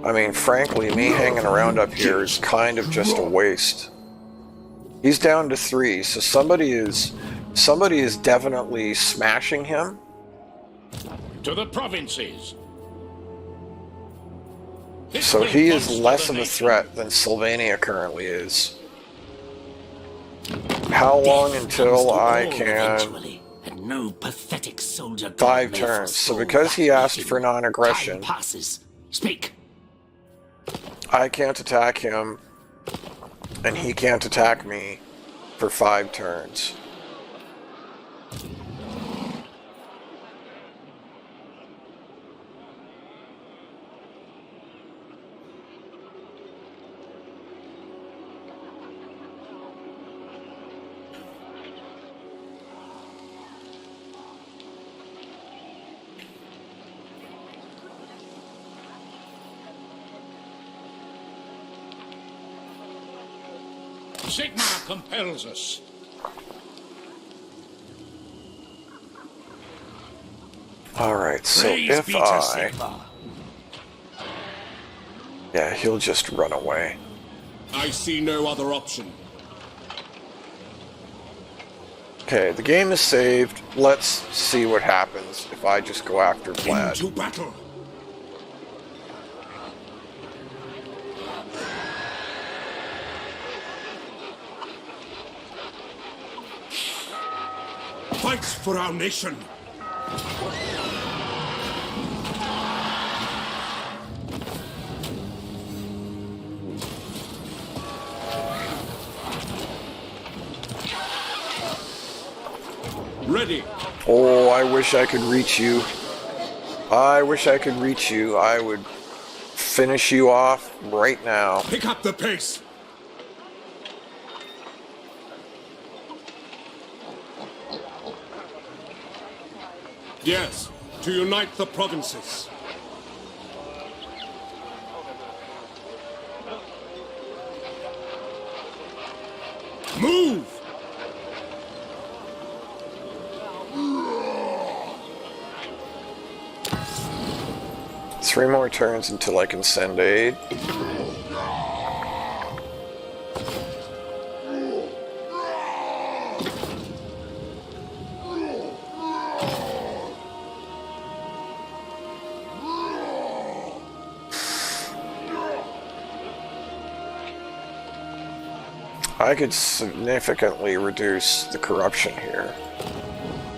I mean, frankly, me hanging around up here is kind of just a waste. He's down to 3, so somebody is definitely smashing him. To the provinces. This So will he is bolster less the of a nation. threat than Sylvania currently is. How long until I can... And no pathetic soldier 5 turns. So because he asked for non-aggression, passes. Speak. I can't attack him, and he can't attack me for 5 turns. Sigmar compels us. Alright, so Praise if be to I... Sigmar. Yeah, he'll just run away. I see no other option. Okay, the game is saved. Let's see what happens if I just go after Vlad. Into battle. Fight for our nation. Ready. Oh, I wish I could reach you. I wish I could reach you. I would finish you off right now. Pick up the pace. Yes, to unite the provinces. Move! 3 more turns until I can send aid. I could significantly reduce the corruption here.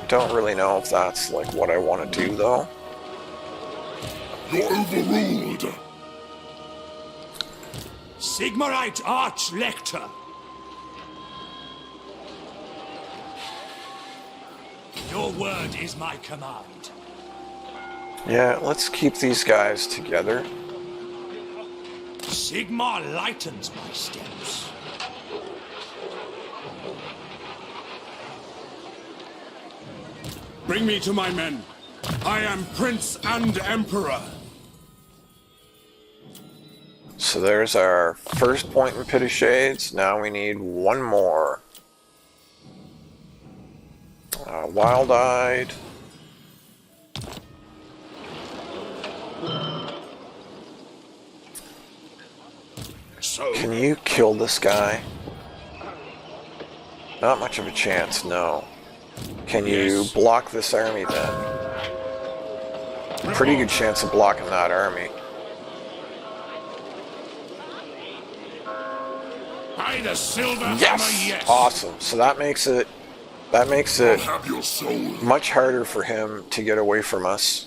Don't really know if that's like what I want to do though. You're overruled. Sigmarite Archlector. Your word is my command. Yeah, let's keep these guys together. Sigmar lightens my steps. Bring me to my men. I am Prince and Emperor. So there's our first point in Pit of Shades. Now we need 1 more. Wild-eyed. So, Can you kill this guy? Not much of a chance, no. Can you block this army then? pretty good chance of blocking that army. By the silver Yes! hammer, yes. Awesome. So that makes it Have your soul. much harder for him to get away from us.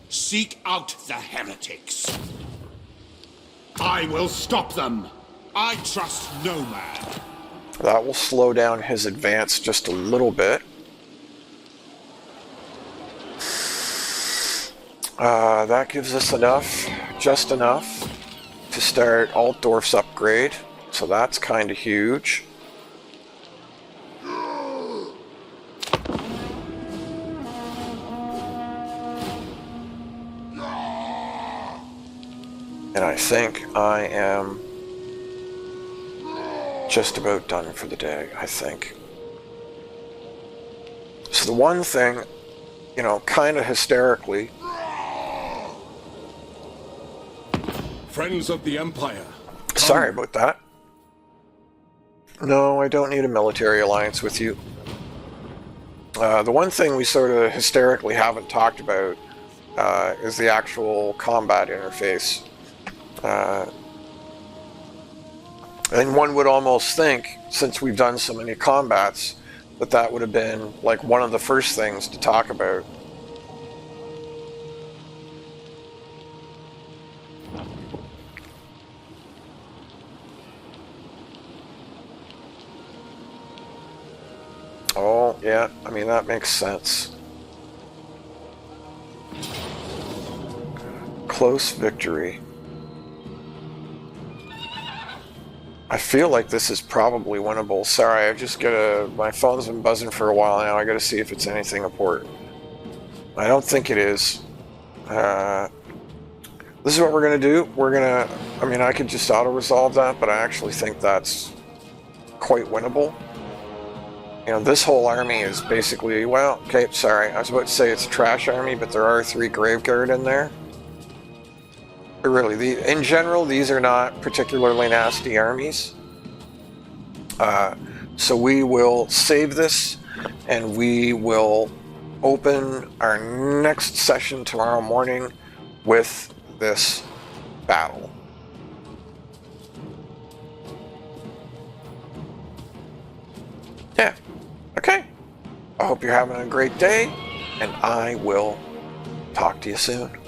Seek out the heretics. I will stop them. I trust no man. That will slow down his advance just a little bit. That gives us enough, just enough, to start Altdorf's upgrade. So that's kind of huge. And I think I am just about done for the day, I think. So the one thing, you know, kind of hysterically, Friends of the Empire. sorry about that. No, I don't need a military alliance with you. The one thing we sort of hysterically haven't talked about is the actual combat interface. And one would almost think, since we've done so many combats, that that would have been like one of the first things to talk about. Oh, yeah, I mean, that makes sense. Close victory. I feel like this is probably winnable. Sorry, I just gotta... My phone's been buzzing for a while now. I gotta see if it's anything important. I don't think it is. This is what we're gonna do. We're gonna... I mean, I could just auto-resolve that, but I actually think that's quite winnable. You know, this whole army is basically... Well, okay, sorry. I was about to say it's a trash army, but there are 3 Graveguard in there. But really, in general, these are not particularly nasty armies. So we will save this, and we will open our next session tomorrow morning with this battle. Yeah. Okay. I hope you're having a great day, and I will talk to you soon.